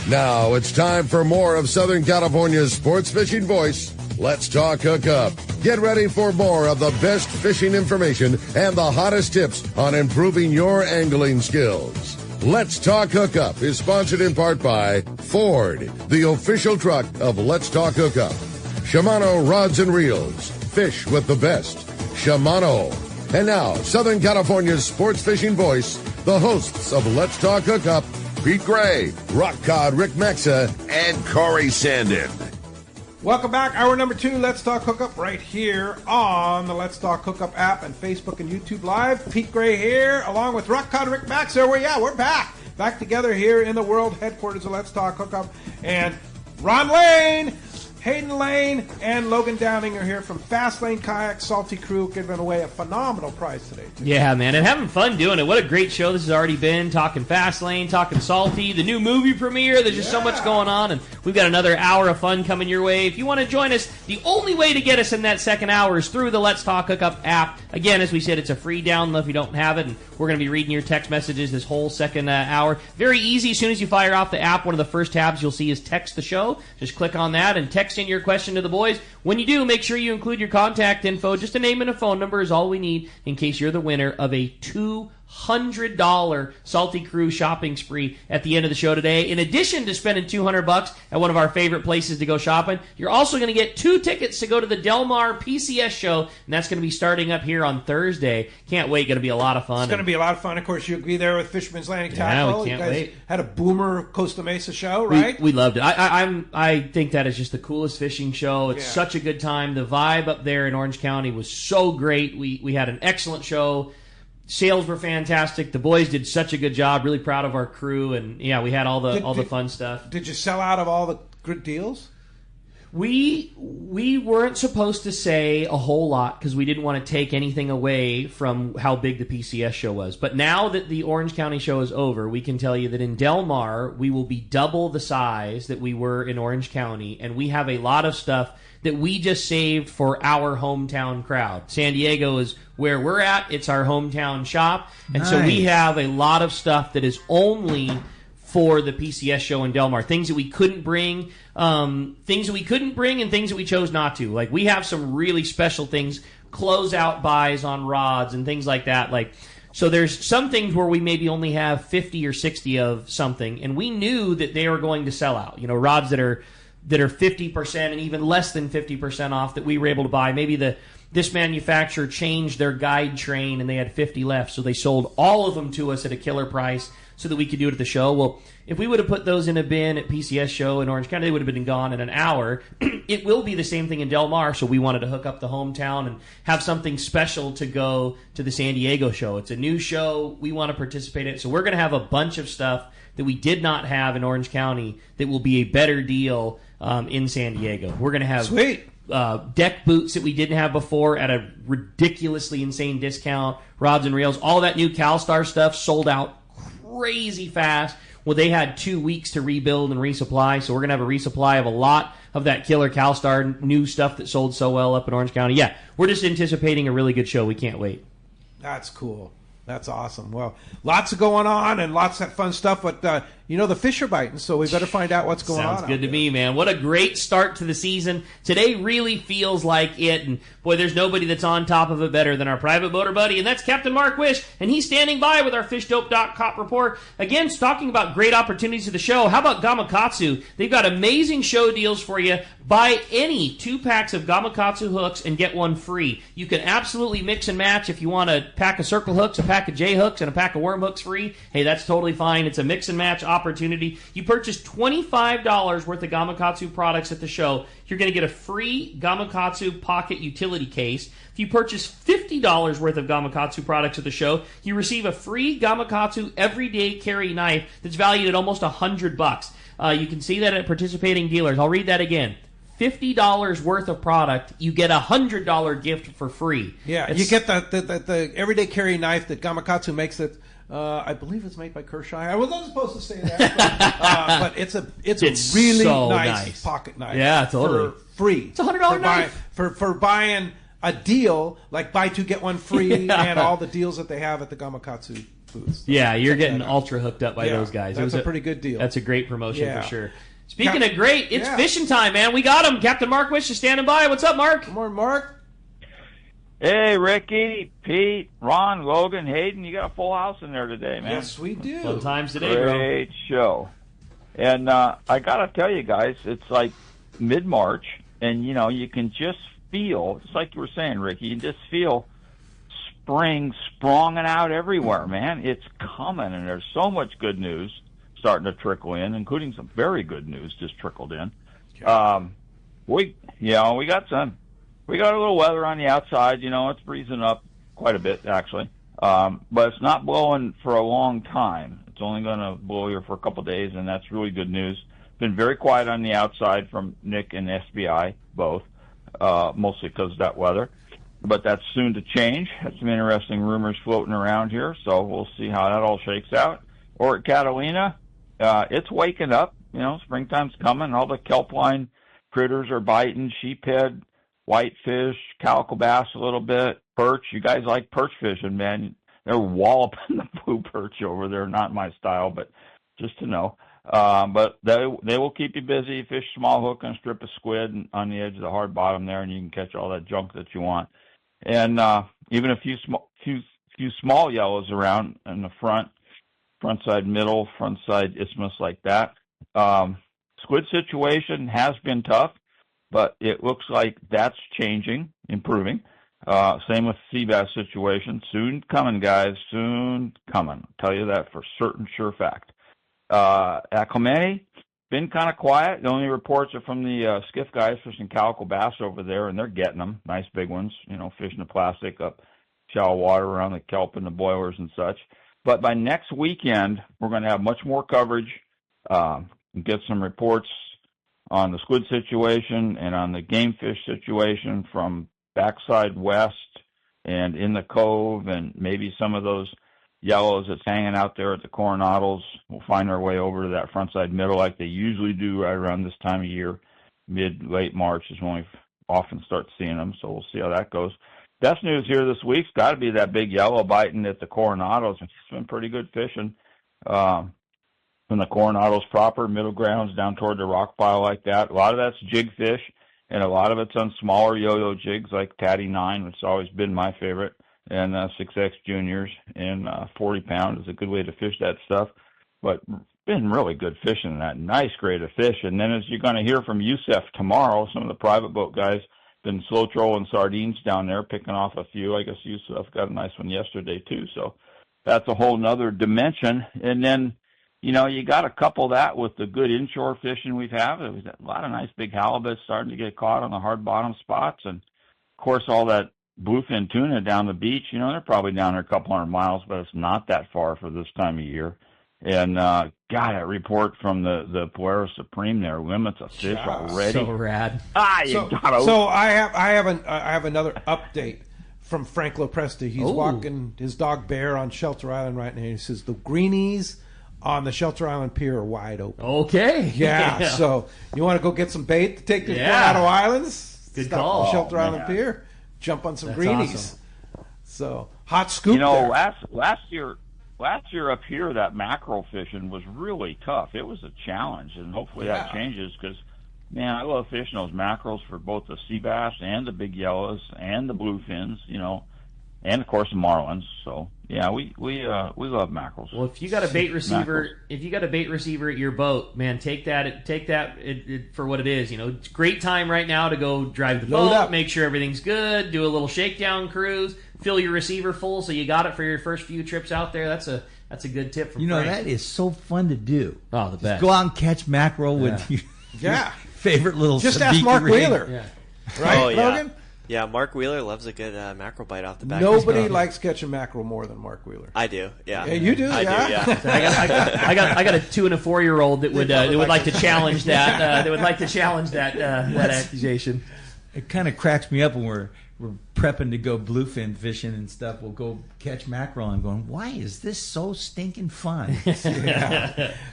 Now it's time for more of Southern California's sports fishing voice. Let's talk Hookup. Get ready for more of the best fishing information and the hottest tips on improving your angling skills. Let's Talk Hookup is sponsored in part by Ford, the official truck of Let's Talk Hookup. Shimano Rods and Reels. Fish with the best. Shimano. And now, Southern California's sports fishing voice, the hosts of Let's Talk Hookup, Pete Gray, Rock Cod Rick Maxa, and Corey Sandin. Welcome back. Hour number 2, Let's Talk Hookup, right here on the Let's Talk Hookup app and Facebook and YouTube Live. Pete Gray here, along with Rock Cod Rick Maxa. We're back. Back together here in the world headquarters of Let's Talk Hookup. And Ron Lane, Hayden Lane, and Logan Downing are here from Fast Lane Kayaks, Salty Crew, giving away a phenomenal prize today. Yeah, man, and having fun doing it. What a great show this has already been. Talking Fast Lane, talking Salty, the new movie premiere. There's just so much going on, and we've got another hour of fun coming your way. If you want to join us, the only way to get us in that second hour is through the Let's Talk Hookup app. Again, as we said, it's a free download if you don't have it, and we're going to be reading your text messages this whole second hour. Very easy. As soon as you fire off the app, one of the first tabs you'll see is Text the Show. Just click on that and text in your question to the boys. When you do, make sure you include your contact info. Just a name and a phone number is all we need in case you're the winner of a $200 Salty Crew shopping spree at the end of the show today. In addition to spending $200 at one of our favorite places to go shopping, you're also going to get 2 tickets to go to the Del Mar PCS show, and that's going to be starting up here on Thursday. Can't wait. Going to be a lot of fun. It's going to be a lot of fun. Of course, you'll be there with Fisherman's Landing Tackle. Yeah, we can't wait. Had a Boomer Costa Mesa show, right? We loved it. I think that is just the coolest fishing show. It's such a good time. The vibe up there in Orange County was so great. We had an excellent show. Sales were fantastic. The boys did such a good job. Really proud of our crew, and yeah, we had all the fun stuff. Did you sell out of all the good deals? We weren't supposed to say a whole lot because we didn't want to take anything away from how big the PCS show was. But now that the Orange County show is over, we can tell you that in Del Mar, we will be double the size that we were in Orange County, and we have a lot of stuff that we just saved for our hometown crowd. San Diego is where we're at. It's our hometown shop. And so we have a lot of stuff that is only for the PCS show in Del Mar. Things that we couldn't bring, and things that we chose not to. Like, we have some really special things, closeout buys on rods and things like that. So there's some things where we maybe only have 50 or 60 of something, and we knew that they were going to sell out. You know, rods that are 50% and even less than 50% off that we were able to buy. Maybe this manufacturer changed their guide train and they had 50 left, so they sold all of them to us at a killer price so that we could do it at the show. Well, if we would have put those in a bin at PCS show in Orange County, they would have been gone in an hour. It will be the same thing in Del Mar, so we wanted to hook up the hometown and have something special to go to the San Diego show. It's a new show. We want to participate in it, so we're going to have a bunch of stuff that we did not have in Orange County that will be a better deal in San Diego. We're going to have deck boots that we didn't have before at a ridiculously insane discount, rods and reels. All that new CalStar stuff sold out crazy fast. Well, they had 2 weeks to rebuild and resupply, so we're going to have a resupply of a lot of that killer CalStar new stuff that sold so well up in Orange County. Yeah, we're just anticipating a really good show. We can't wait. That's cool. That's awesome. Well, lots of going on and lots of fun stuff, but the fish are biting, so we better find out what's going on. Sounds good to me, man. What a great start to the season. Today really feels like it, and boy, there's nobody that's on top of it better than our private boater buddy, and that's Captain Mark Wish, and he's standing by with our fishdope.com report. Again, talking about great opportunities of the show. How about Gamakatsu? They've got amazing show deals for you. Buy any 2 packs of Gamakatsu hooks and get one free. You can absolutely mix and match. If you want a pack of circle hooks, a pack of J hooks, and a pack of worm hooks free, hey, that's totally fine. It's a mix and match opportunity. You purchase $25 worth of Gamakatsu products at the show, you're going to get a free Gamakatsu pocket utility case. If you purchase $50 worth of Gamakatsu products at the show, you receive a free Gamakatsu everyday carry knife that's valued at almost $100. You can see that at participating dealers. I'll read that again. $50 worth of product, you get a $100 gift for free. Yeah, you get the everyday carry knife that Gamakatsu makes. That I believe it's made by Kershaw. I wasn't supposed to say that, but it's a really so nice pocket knife. Yeah, totally. For free. It's a $100 knife. For buying a deal, like buy 2, get 1 free, and all the deals that they have at the Gamakatsu booths. Yeah, you're getting ultra hooked up by those guys. That's a pretty good deal. That's a great promotion for sure. Speaking of great, it's fishing time, man. We got him. Captain Mark Wish is standing by. What's up, Mark? Good morning, Mark. Hey, Ricky, Pete, Ron, Logan, Hayden. You got a full house in there today, man. Yes, we do. Fun times today, bro. Great show. And I got to tell you guys, it's like mid-March, and, you can just feel, just like you were saying, Ricky, you just feel spring spronging out everywhere, man. It's coming, and there's so much good news starting to trickle in, including some very good news just trickled in. We got some. We got a little weather on the outside. It's breezing up quite a bit, actually. But it's not blowing for a long time. It's only going to blow here for a couple of days, and that's really good news. Been very quiet on the outside from Nick and SBI, both, mostly because of that weather. But that's soon to change. Had some interesting rumors floating around here, so we'll see how that all shakes out. Or at Catalina, it's waking up. Springtime's coming. All the kelp line critters are biting, sheephead, whitefish, calico bass a little bit, perch. You guys like perch fishing, man. They're walloping the blue perch over there. Not my style, but just to know. But they will keep you busy. Fish small hook and a strip of squid on the edge of the hard bottom there, and you can catch all that junk that you want. And even a few small yellows around in the front side middle, front side isthmus like that. Squid situation has been tough, but it looks like that's changing, improving. Same with sea bass situation. Soon coming, guys. Soon coming. I'll tell you that for certain, sure fact. At Clemente, been kind of quiet. The only reports are from the skiff guys fishing calico bass over there, and they're getting them. Nice big ones, fishing the plastic up shallow water around the kelp and the boilers and such. But by next weekend, we're going to have much more coverage, get some reports on the squid situation and on the game fish situation from backside west and in the cove, and maybe some of those yellows that's hanging out there at the Coronados will find their way over to that frontside middle like they usually do right around this time of year. Late March is when we often start seeing them, so we'll see how that goes. Best news here this week's got to be that big yellow biting at the Coronados. It's been pretty good fishing from the Coronados proper, middle grounds down toward the rock pile like that. A lot of that's jig fish, and a lot of it's on smaller yo-yo jigs like Tatty 9, which has always been my favorite, and 6X Juniors, and 40-pound is a good way to fish that stuff. But been really good fishing, that nice grade of fish. And then as you're going to hear from Youssef tomorrow, some of the private boat guys been slow trolling sardines down there, picking off a few. I guess Youssef got a nice one yesterday too. So that's a whole nother dimension. And then, you got to couple that with the good inshore fishing we've had. There's a lot of nice big halibut starting to get caught on the hard bottom spots. And of course, all that bluefin tuna down the beach, they're probably down there a couple hundred miles, but it's not that far for this time of year. And that report from the Polaris Supreme there, limits of fish already. So rad. So I have another update from Frank Lopresti. He's walking his dog Bear on Shelter Island right now. He says the greenies on the Shelter Island Pier are wide open. Okay. Yeah. So you want to go get some bait to take to Coronado Islands? Good Stop call. on the Shelter Island Pier. Jump on some greenies. Awesome. So hot scoop. Last year up here, that mackerel fishing was really tough. It was a challenge, and hopefully that changes because, man, I love fishing those mackerels for both the sea bass and the big yellows and the bluefins, and of course the marlins. So yeah, we love mackerels. Well, if you got a bait receiver, at your boat, man, take that for what it is. It's a great time right now to go drive the boat, make sure everything's good, do a little shakedown cruise, fill your receiver full so you got it for your first few trips out there. That's a good tip from Frank. That is so fun to do. Oh, the best. Go out and catch mackerel with your favorite little. Just ask Mark Wheeler. Yeah. Right, yeah. Logan? Yeah, Mark Wheeler loves a good mackerel bite off the back. Nobody likes catching mackerel more than Mark Wheeler. I do. Yeah. Yeah, you do. I do. Yeah. I got a 2 and a 4-year-old that would like to challenge that. That would like to challenge that accusation. It kind of cracks me up when we're prepping to go bluefin fishing and stuff. We'll go catch mackerel and going, why is this so stinking fun?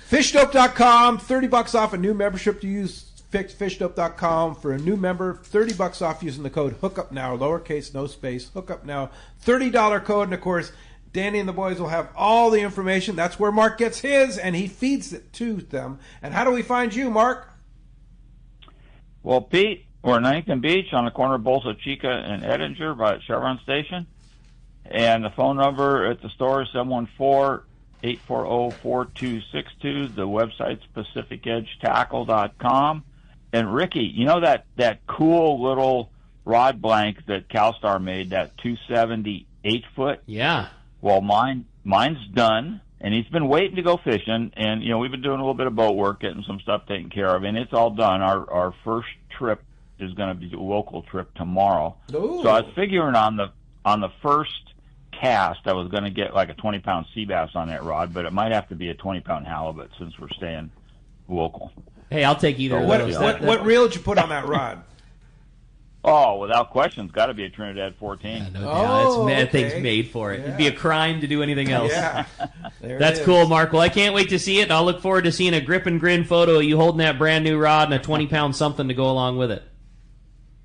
Fishdope.com, $30 off a new membership to use. Fishdope.com for a new member, $30 off using the code HOOKUPNOW, lowercase, no space, HOOKUPNOW, $30 code, and of course, Danny and the boys will have all the information. That's where Mark gets his, and he feeds it to them. And how do we find you, Mark? Well, Pete, we're in Huntington Beach on the corner of Bolsa Chica and Edinger by the Chevron station. And the phone number at the store is 714-840-4262. The website's PacificEdgeTackle.com. And Ricky, you know that cool little rod blank that CalStar made, that 270 8-foot? Yeah. Well, mine's done, and he's been waiting to go fishing. And, you know, we've been doing a little bit of boat work, getting some stuff taken care of, and it's all done. Our first trip is going to be a local trip tomorrow. Ooh. So I was figuring on the first cast, I was going to get like a 20-pound sea bass on that rod, but it might have to be a 20-pound halibut since we're staying local. Hey, I'll take either of those. What reel did you put on that rod? Oh, without question, it's got to be a Trinidad 14. Yeah, no doubt. That thing's okay. made for it. Yeah. It'd be a crime to do anything else. Yeah. That's cool, Mark. Well, I can't wait to see it, and I'll look forward to seeing a grip and grin photo of you holding that brand new rod and a 20-pound something to go along with it.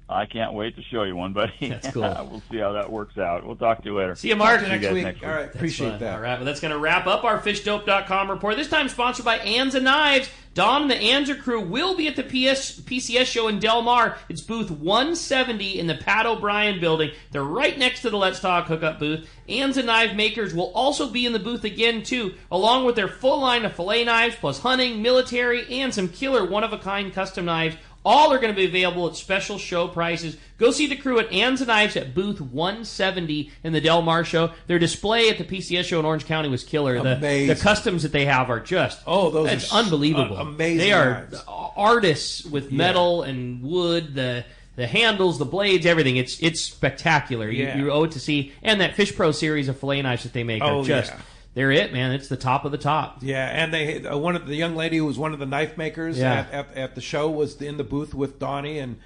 I can't wait to show you one, buddy. That's cool. We'll see how that works out. We'll talk to you later. See you, Mark. Talk to you next week. All right, appreciate Fun. that. All right, well, that's going to wrap up our FishDope.com report. This time sponsored by Anza Knives. Don and the Anza crew will be at the PCS show in Del Mar. It's booth 170 in the Pat O'Brien building. They're right next to the Let's Talk Hookup booth. Anza Knife makers will also be in the booth again, too, along with their full line of fillet knives, plus hunting, military, and some killer one-of-a-kind custom knives. All are going to be available at special show prices. Go see the crew at Anza Knives at booth 170 in the Del Mar show. Their display at the PCS show in Orange County was killer. The customs that they have are just that's unbelievable. Amazing. They are knives. artists with metal and wood. The handles, the blades, everything. It's spectacular. You owe it to see. And that Fish Pro series of fillet knives that they make are just. Yeah. They're it, man. It's the top of the top. Yeah, and they one of the young lady who was one of the knife makers at the show was in the booth with Donnie, and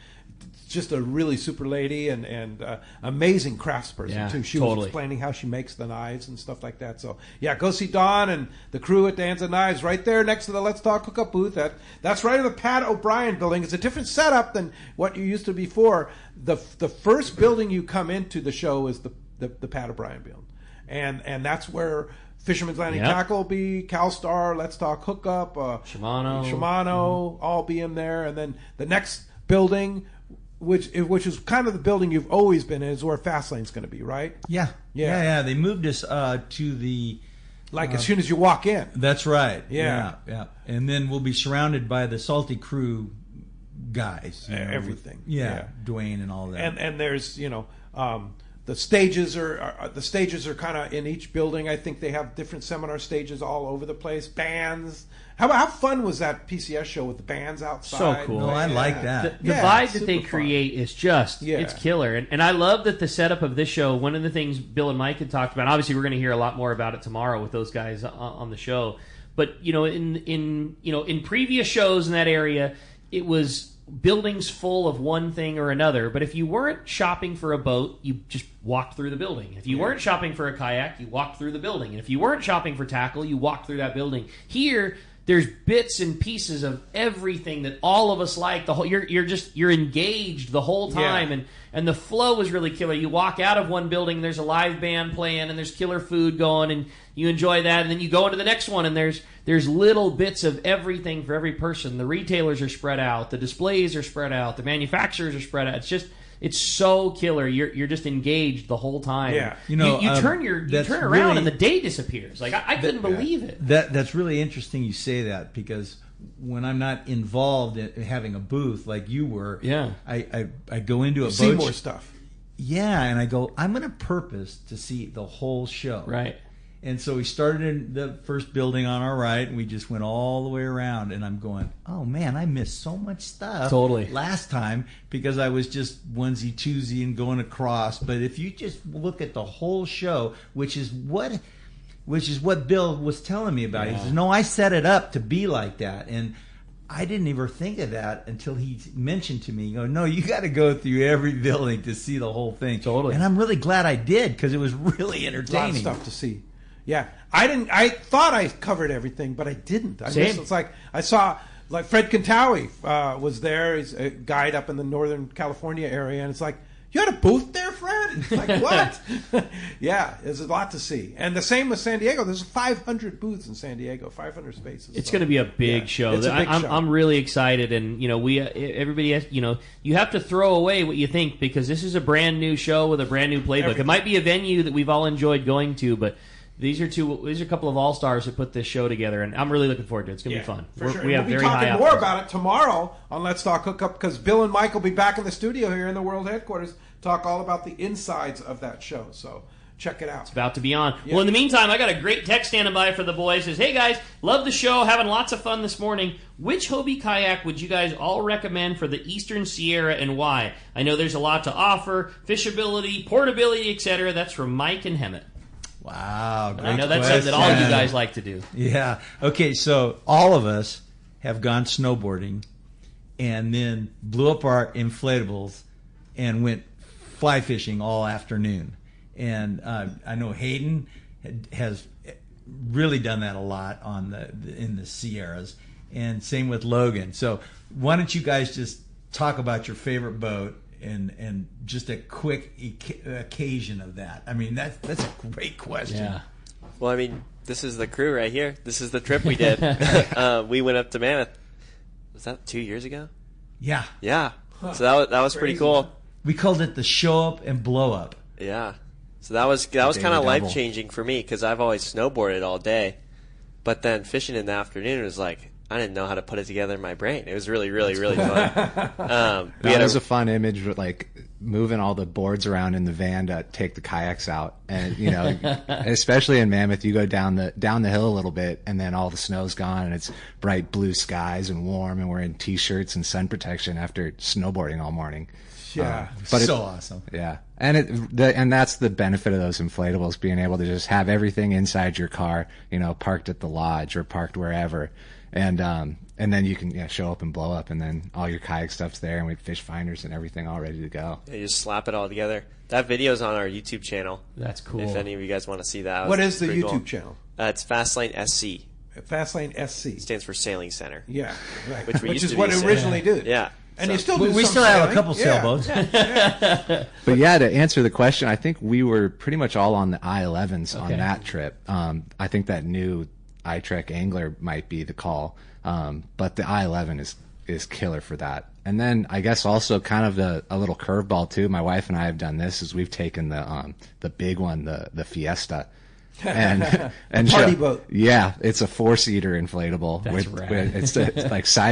just a really super lady and amazing craftsperson too. She was explaining how she makes the knives and stuff like that. So yeah, go see Don and the crew at Anza Knives right there next to the Let's Talk Hookup booth. That's right in the Pat O'Brien building. It's a different setup than what you used to before. The first building you come into the show is the Pat O'Brien building, and that's where Fisherman's Landing Tackle will be, CalStar, Let's Talk Hookup, Shimano, all be in there. And then the next building, which is kind of the building you've always been in, is where Fastlane's going to be, right? Yeah. They moved us to the... as soon as you walk in. That's right. Yeah. And then we'll be surrounded by the Salty Crew guys. Everything. Dwayne and all that. And there's, the stages are kind of in each building. I think they have different seminar stages all over the place. Bands. How fun was that PCS show with the bands outside? So cool. No, I like that. The vibe that they create is just, it's killer. And I love that the setup of this show, one of the things Bill and Mike had talked about, obviously we're going to hear a lot more about it tomorrow with those guys on the show. But, in previous shows in that area, it was buildings full of one thing or another. But if you weren't shopping for a boat, you just walked through the building. If you weren't shopping for a kayak, you walked through the building. And if you weren't shopping for tackle, you walked through that building. Here, there's bits and pieces of everything that all of us like. You're engaged the whole time, and the flow is really killer. You walk out of one building, there's a live band playing, and there's killer food going, and you enjoy that. And then you go into the next one, and there's little bits of everything for every person. The retailers are spread out, the displays are spread out, the manufacturers are spread out. It's so killer. You're just engaged the whole time. Yeah. You turn around and the day disappears. Like I couldn't believe it. That's really interesting you say that, because when I'm not involved in having a booth like you were, I go into a boat. See more stuff. Yeah, and I go, I'm going to purpose to see the whole show. Right. And so we started in the first building on our right, and we just went all the way around. And I'm going, oh, man, I missed so much stuff last time because I was just onesie-twosie and going across. But if you just look at the whole show, which is what Bill was telling me about. He says, no, I set it up to be like that. And I didn't ever think of that until he mentioned to me, no, you got to go through every building to see the whole thing. Totally. And I'm really glad I did, because it was really entertaining. A lot of stuff to see. Yeah, I thought I covered everything, but I didn't. It's like I saw, like Fred Kantawi was there. He's a guide up in the Northern California area, and it's like, you had a booth there, Fred? Like, what? Yeah, there's a lot to see. And the same with San Diego. There's 500 booths in San Diego, 500 spaces. It's going to be a big show. It's a big show. I'm really excited, and everybody has, you have to throw away what you think, because this is a brand new show with a brand new playbook. It might be a venue that we've all enjoyed going to, but these are a couple of all-stars that put this show together, and I'm really looking forward to it. It's going to be fun. For sure. We have we'll very be high talking more optimism. about it tomorrow on Let's Talk Hookup, because Bill and Mike will be back in the studio here in the World Headquarters, talk all about the insides of that show. So check it out. It's about to be on. Yeah. Well, in the meantime, I got a great text standing by for the boys. It says, hey guys, love the show, having lots of fun this morning. Which Hobie kayak would you guys all recommend for the Eastern Sierra, and why? I know there's a lot to offer, fishability, portability, etc. That's from Mike and Hemet. Wow, great I know that's something that all you guys like to do. Yeah. Okay, so all of us have gone snowboarding and then blew up our inflatables and went fly fishing all afternoon. And I know Hayden has really done that a lot in the Sierras, and same with Logan. So why don't you guys just talk about your favorite boat and just a quick occasion of that? I mean, that's a great question. Yeah. Well, I mean, this is the crew right here. This is the trip we did. We went up to Mammoth. Was that 2 years ago? Yeah. Yeah. So that was pretty cool. We called it the show up and blow up. Yeah. So that was kind of life changing for me, because I've always snowboarded all day, but then fishing in the afternoon was like, I didn't know how to put it together in my brain. It was really, really, really fun. That was a fun image with like moving all the boards around in the van to take the kayaks out, and especially in Mammoth, you go down the hill a little bit, and then all the snow's gone, and it's bright blue skies and warm, and we're in t-shirts and sun protection after snowboarding all morning. Yeah, but so awesome. Yeah, and that's the benefit of those inflatables, being able to just have everything inside your car, parked at the lodge or parked wherever. And then you can show up and blow up, and then all your kayak stuff's there, and we have fish finders and everything all ready to go. Yeah, you just slap it all together. That video's on our YouTube channel. That's cool. If any of you guys want to see that. What is the YouTube channel? It's Fastlane SC. Fastlane SC. It stands for Sailing Center. Yeah, right. Which is what it originally did. Yeah. And you still do we still have a couple sailboats. But yeah, to answer the question, I think we were pretty much all on the I-11s on that trip. I think that new iTrek Angler might be the call, but the I-11 is killer for that. And then I guess also kind of a little curveball too. My wife and I have done this, is we've taken the big one, the Fiesta, and party boat. Yeah, it's a 4-seater inflatable. That's rad. It's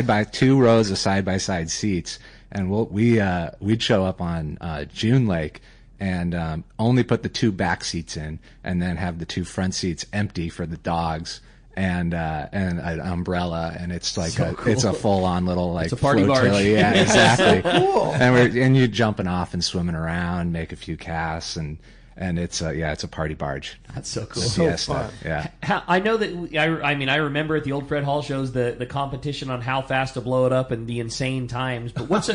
like two rows of side by side seats, and we'd show up on June Lake and only put the 2 back seats in, and then have the 2 front seats empty for the dogs. And an umbrella, and it's like it's a full on little like it's a party flotilla. barge. Yeah, exactly. So cool. And you're jumping off and swimming around, make a few casts, and it's a party barge. That's so cool. So Fiesta. fun. Yeah. I know that. I remember at the old Fred Hall shows the competition on how fast to blow it up and the insane times. But what's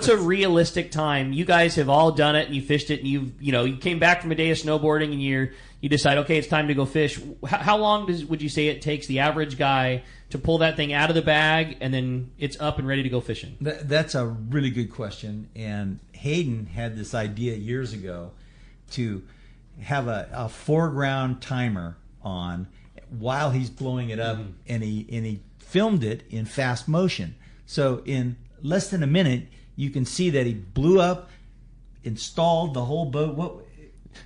a realistic time? You guys have all done it, and you fished it, and you came back from a day of snowboarding, and you decide, okay, it's time to go fish. How long would you say it takes the average guy to pull that thing out of the bag, and then it's up and ready to go fishing? That's a really good question. And Hayden had this idea years ago to have a foreground timer on while he's blowing it up, and he filmed it in fast motion. So in less than a minute, you can see that he blew up, installed the whole boat.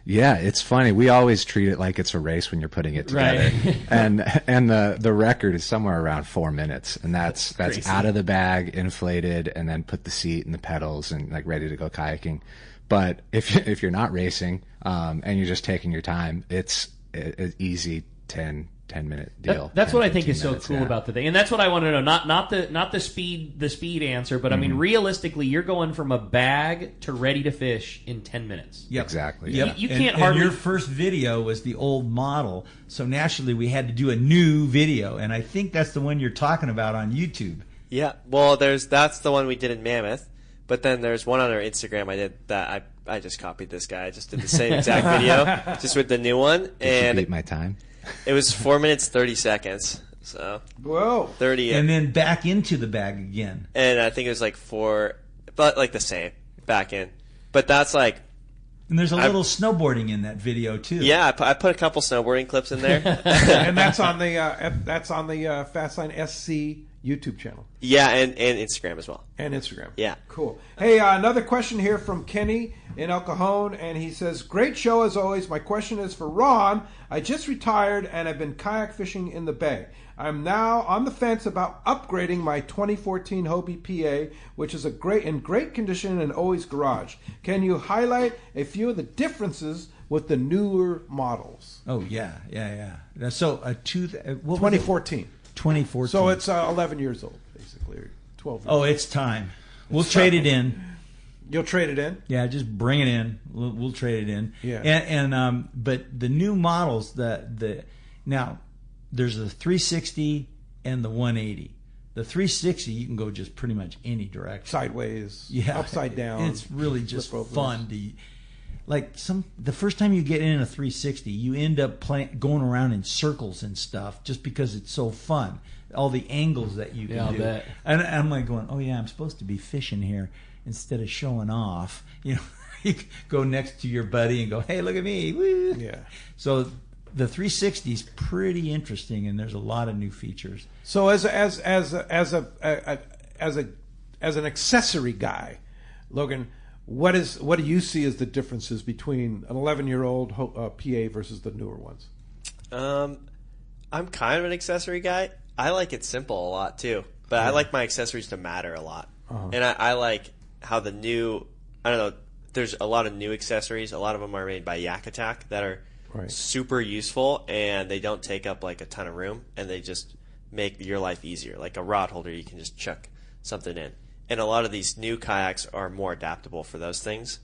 Yeah, it's funny. We always treat it like it's a race when you're putting it together. Right. and the record is somewhere around 4 minutes, and that's out of the bag, inflated, and then put the seat and the pedals and like ready to go kayaking. But if you're not racing and you're just taking your time, it's an easy 10-minute deal. That's what I think is so cool about the thing, and that's what I want to know. Not the speed answer, but I mean realistically, you're going from a bag to ready to fish in 10 minutes. Yep. Exactly. Yep. You can't hardly. And your first video was the old model, so naturally we had to do a new video, and I think that's the one you're talking about on YouTube. Yeah. Well, that's the one we did in Mammoth. But then there's one on our Instagram I did that I just copied this guy. I just did the same exact video, just with the new one. And beat my time. It was 4 minutes 30 seconds. So whoa, 30, and then back into the bag again. And I think it was like 4, but like the same back in. But that's like And there's a little snowboarding in that video too. Yeah, I put a couple snowboarding clips in there, and that's on the Fastline SC YouTube channel. Yeah, and Instagram as well. And Instagram. Yeah. Cool. Hey, another question here from Kenny in El Cajon, and he says, great show as always. My question is for Ron. I just retired and I've been kayak fishing in the bay. I'm now on the fence about upgrading my 2014 Hobie PA, which is in great condition and always garage. Can you highlight a few of the differences with the newer models? Oh, yeah. So, 2014. 2014. So it's 11 years old, basically, or 12 years old. Oh, it's time. We'll trade it in. You'll trade it in? Yeah, just bring it in. We'll trade it in. Yeah. But the new models, now there's the 360 and the 180. The 360 you can go just pretty much any direction. Sideways, upside down. It's really just fun to. The first time you get in a 360, you end up going around in circles and stuff just because it's so fun. All the angles that you can do. Bet. And I'm like going, oh yeah, I'm supposed to be fishing here instead of showing off. You go next to your buddy and go, hey, look at me. Woo. Yeah. So the 360 is pretty interesting, and there's a lot of new features. So as an accessory guy, Logan, what do you see as the differences between an 11-year-old PA versus the newer ones? I'm kind of an accessory guy. I like it simple a lot too, but I like my accessories to matter a lot. Uh-huh. And I like how there's a lot of new accessories. A lot of them are made by Yak Attack that are super useful, and they don't take up like a ton of room, and they just make your life easier. Like a rod holder, you can just chuck something in. And a lot of these new kayaks are more adaptable for those things,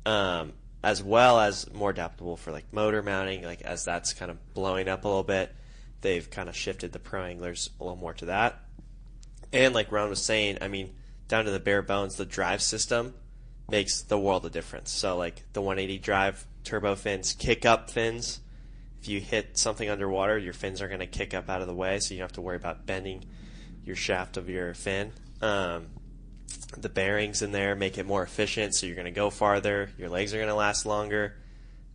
as well as more adaptable for like motor mounting. Like as that's kind of blowing up a little bit, they've kind of shifted the pro anglers a little more to that. And like Ron was saying, I mean, down to the bare bones, the drive system makes the world of difference. So like the 180 drive turbo fins, kick up fins. If you hit something underwater, your fins are going to kick up out of the way, so you don't have to worry about bending your shaft of your fin. The bearings in there make it more efficient, so you're going to go farther. Your legs are going to last longer.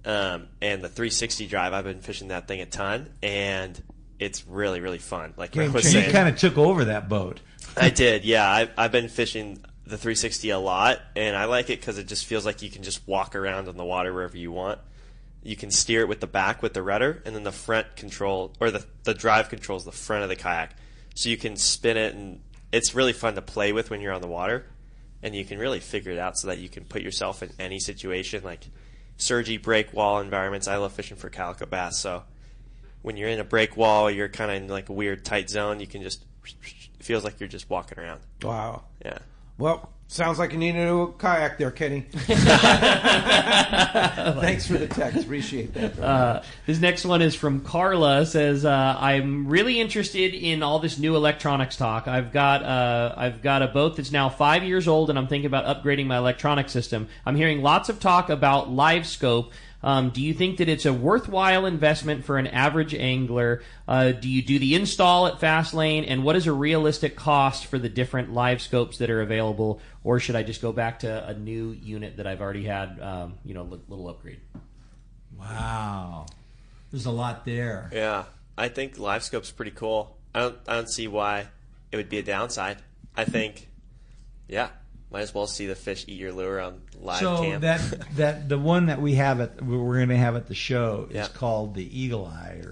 And the 360 drive, I've been fishing that thing a ton, and it's really, really fun. Like Rick was saying, you kind of took over that boat. I did, yeah. I've been fishing the 360 a lot, and I like it because it just feels like you can just walk around on the water wherever you want. You can steer it with the back with the rudder, and then the front control, or the drive controls the front of the kayak. So you can spin it, and it's really fun to play with when you're on the water, and you can really figure it out so that you can put yourself in any situation, like surgy break wall environments. I love fishing for calico bass, so when you're in a break wall, you're kind of in like a weird tight zone, you can just, it feels like you're just walking around. Wow. Yeah. Well, sounds like you need a new kayak there, Kenny. Thanks for the text. Appreciate that. This next one is from Carla. Says, I'm really interested in all this new electronics talk. I've got a boat that's now 5 years old, and I'm thinking about upgrading my electronic system. I'm hearing lots of talk about LiveScope. Do you think that it's a worthwhile investment for an average angler? Do you do the install at Fastlane? And what is a realistic cost for the different live scopes that are available? Or should I just go back to a new unit that I've already had, little upgrade? Wow. There's a lot there. Yeah. I think LiveScope's pretty cool. I don't see why it would be a downside. I think, might as well see the fish eat your lure on live cam. So that the one that we're going to have at the show is called the Eagle Eye,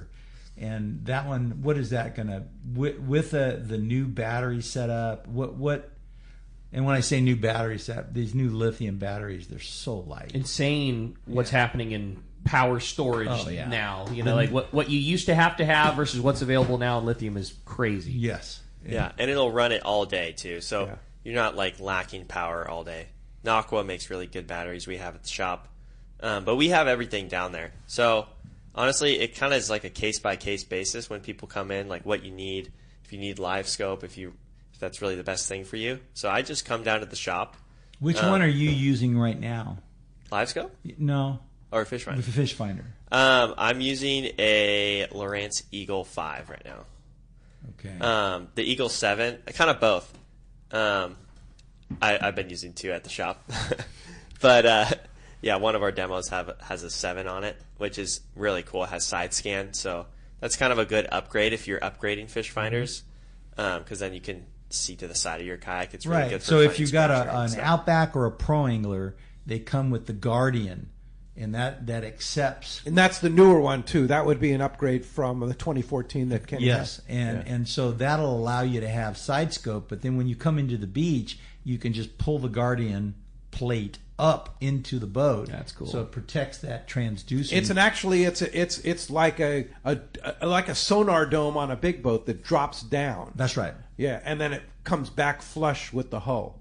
and that one, what is that going to with the new battery setup? What? And when I say new battery setup, these new lithium batteries, they're so light. Insane what's happening in power storage now. Like what you used to have versus what's available now in lithium is crazy. Yes. Yeah, and it'll run it all day too. So. Yeah. You're not like lacking power all day. Aqua makes really good batteries we have at the shop. But we have everything down there. So honestly, it kind of is like a case-by-case basis when people come in, like what you need, if you need LiveScope, if that's really the best thing for you. So I just come down to the shop. Which one are you using right now? LiveScope? No. Or Fish Finder? With a Fish Finder. I'm using a Lowrance Eagle 5 right now. Okay. The Eagle 7, kind of both. I've been using two at the shop, but Yeah, one of our demos has a 7 on it, which is really cool. It has side scan, so that's kind of a good upgrade if you're upgrading fish finders, because then you can see to the side of your kayak. It's really good for So if you've got an Outback or a Pro Angler, they come with the Guardian, and that accepts. And that's the newer one too. That would be an upgrade from the 2014 that Kenny Yes, has. and so that'll allow you to have side scope. But then when you come into the beach, you can just pull the Guardian plate up into the boat. That's cool. So it protects that transducer. It's like a sonar dome on a big boat that drops down. That's right. Yeah, and then it comes back flush with the hull.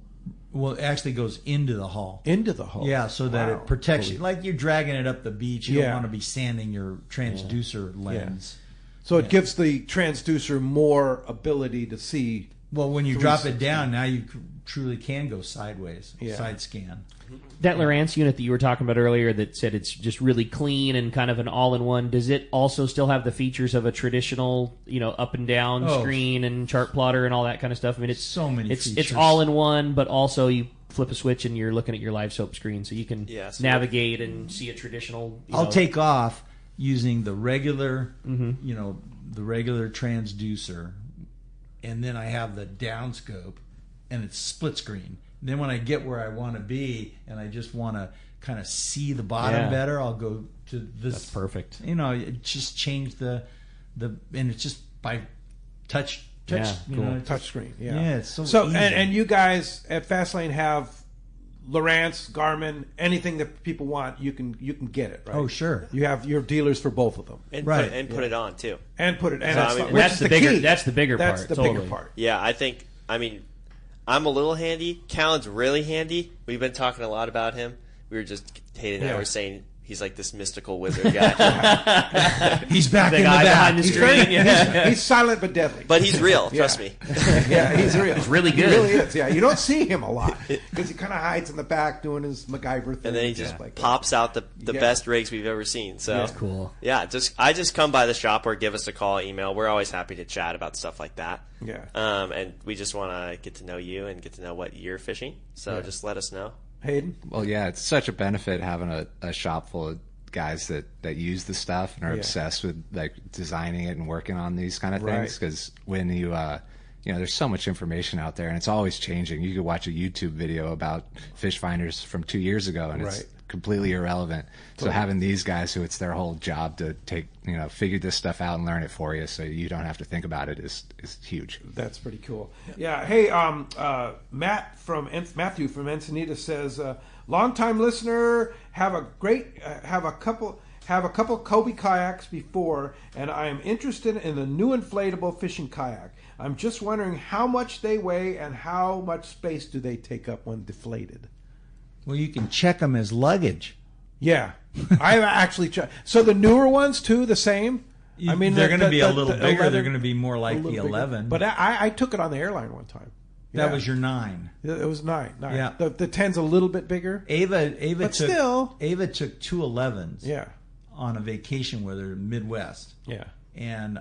Well, it actually goes into the hull. Into the hull. Yeah, so that it protects you. Like you're dragging it up the beach. You don't want to be sanding your transducer lens. So it gives the transducer more ability to see. Well, when you drop it down, now you truly can go sideways, side scan. That Lowrance unit that you were talking about earlier that said it's just really clean and kind of an all-in-one, does it also still have the features of a traditional, up and down screen and chart plotter and all that kind of stuff? I mean, it's so many features. It's all-in-one, but also you flip a switch and you're looking at your live soap screen, so you can navigate and see a traditional. I'll take off using the regular, the regular transducer, and then I have the downscope, and it's split screen. Then when I get where I want to be and I just want to kind of see the bottom better, I'll go to this. That's perfect. Just change the and it's just by touch touch screen. Yeah, it's so easy. And you guys at Fastlane have Lowrance, Garmin, anything that people want, you can get it, right? Oh, sure. You have your dealers for both of them. And put it on too. And put it and that's the bigger part. That's the bigger part. Yeah, I'm a little handy. Callan's really handy. We've been talking a lot about him. We were just, Hayden and I were saying he's like this mystical wizard guy. He's back in the guy back. behind the screen. He's silent but deadly. But he's real, trust me. Yeah, he's real. He's really good. He really is, yeah. You don't see him a lot because he kind of hides in the back doing his MacGyver thing. And then he just pops out the best rigs we've ever seen. So that's cool. Yeah, I just come by the shop or give us a call, email. We're always happy to chat about stuff like that. Yeah. And we just want to get to know you and get to know what you're fishing. So just let us know. Hayden? Well, yeah, it's such a benefit having a shop full of guys that use the stuff and are obsessed with like designing it and working on these kind of things. Because when you there's so much information out there and it's always changing. You could watch a YouTube video about fish finders from 2 years ago and it's completely irrelevant. So having these guys who it's their whole job to take, figure this stuff out and learn it for you so you don't have to think about it is huge. That's pretty cool. Yeah. Hey, Matthew from Encinitas says, longtime listener, have a couple Kobe kayaks before, and I am interested in the new inflatable fishing kayak. I'm just wondering how much they weigh and how much space do they take up when deflated. Well, you can check them as luggage. Yeah, I've actually checked. So the newer ones too, the same. I mean, they're going to be a little bigger. 11, they're going to be more like the 11. But I took it on the airline one time. That was your 9. It was 9. Yeah, the 10's a little bit bigger. Ava took 2 11s. Yeah, on a vacation with her in Midwest. Yeah, and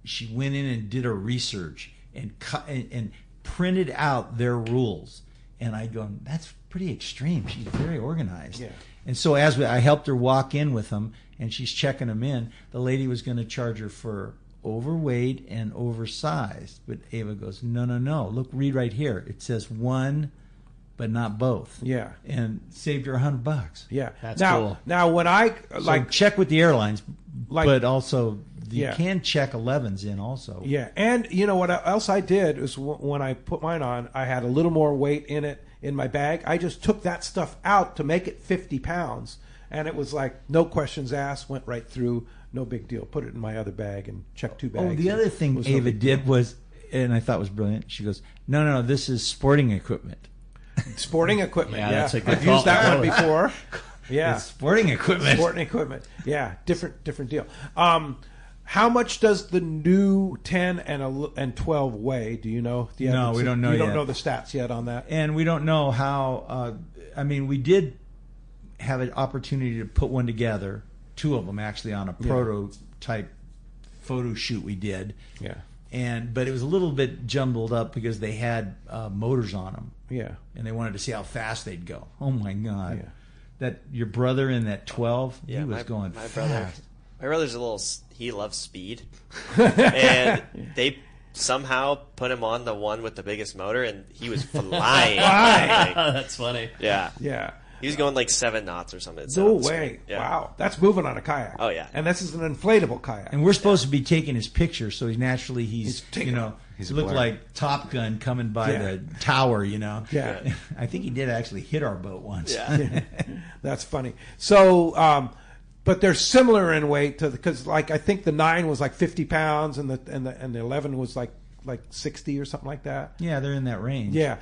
she went in and did her research and printed out their rules. And I go, that's pretty extreme. She's very organized. Yeah. And so as I helped her walk in with them, and she's checking them in, the lady was going to charge her for overweight and oversized. But Ava goes, no. Look, read right here. It says 1, but not both. Yeah. And saved her $100. Yeah. That's cool. Now, when I check with the airlines, but also you can check 11s in also. Yeah. And you know what else I did is when I put mine on, I had a little more weight in it in my bag. I just took that stuff out to make it 50 pounds. And it was like no questions asked, went right through, no big deal. Put it in my other bag and checked 2 bags. Oh, the other thing Ava did was, and I thought was brilliant, she goes, no, this is sporting equipment. Sporting equipment, yeah. That's a good I've used that one before. Yeah. It's sporting equipment. Sporting equipment. Yeah, different deal. How much does the new 10 and 12 weigh? Do you know? No, we don't know yet. You don't know the stats yet on that? And we don't know how, we did have an opportunity to put one together, 2 of them actually, on a prototype photo shoot we did. Yeah. But it was a little bit jumbled up because they had motors on them. Yeah. And they wanted to see how fast they'd go. Oh my God. Yeah. that your brother in that 12, he was going my fast. My brother's he loves speed. And they somehow put him on the one with the biggest motor, and he was flying. That's funny. Yeah. Yeah. He was going like 7 knots or something. No way. Yeah. Wow. That's moving on a kayak. Oh, yeah. And this is an inflatable kayak. And we're supposed to be taking his picture, so he's taking he looked like Top Gun coming by the tower, Yeah. I think he did actually hit our boat once. Yeah. That's funny. So, but they're similar in weight because like I think the 9 was like 50 pounds and the 11 was like 60 or something like that. Yeah, they're in that range. Yeah.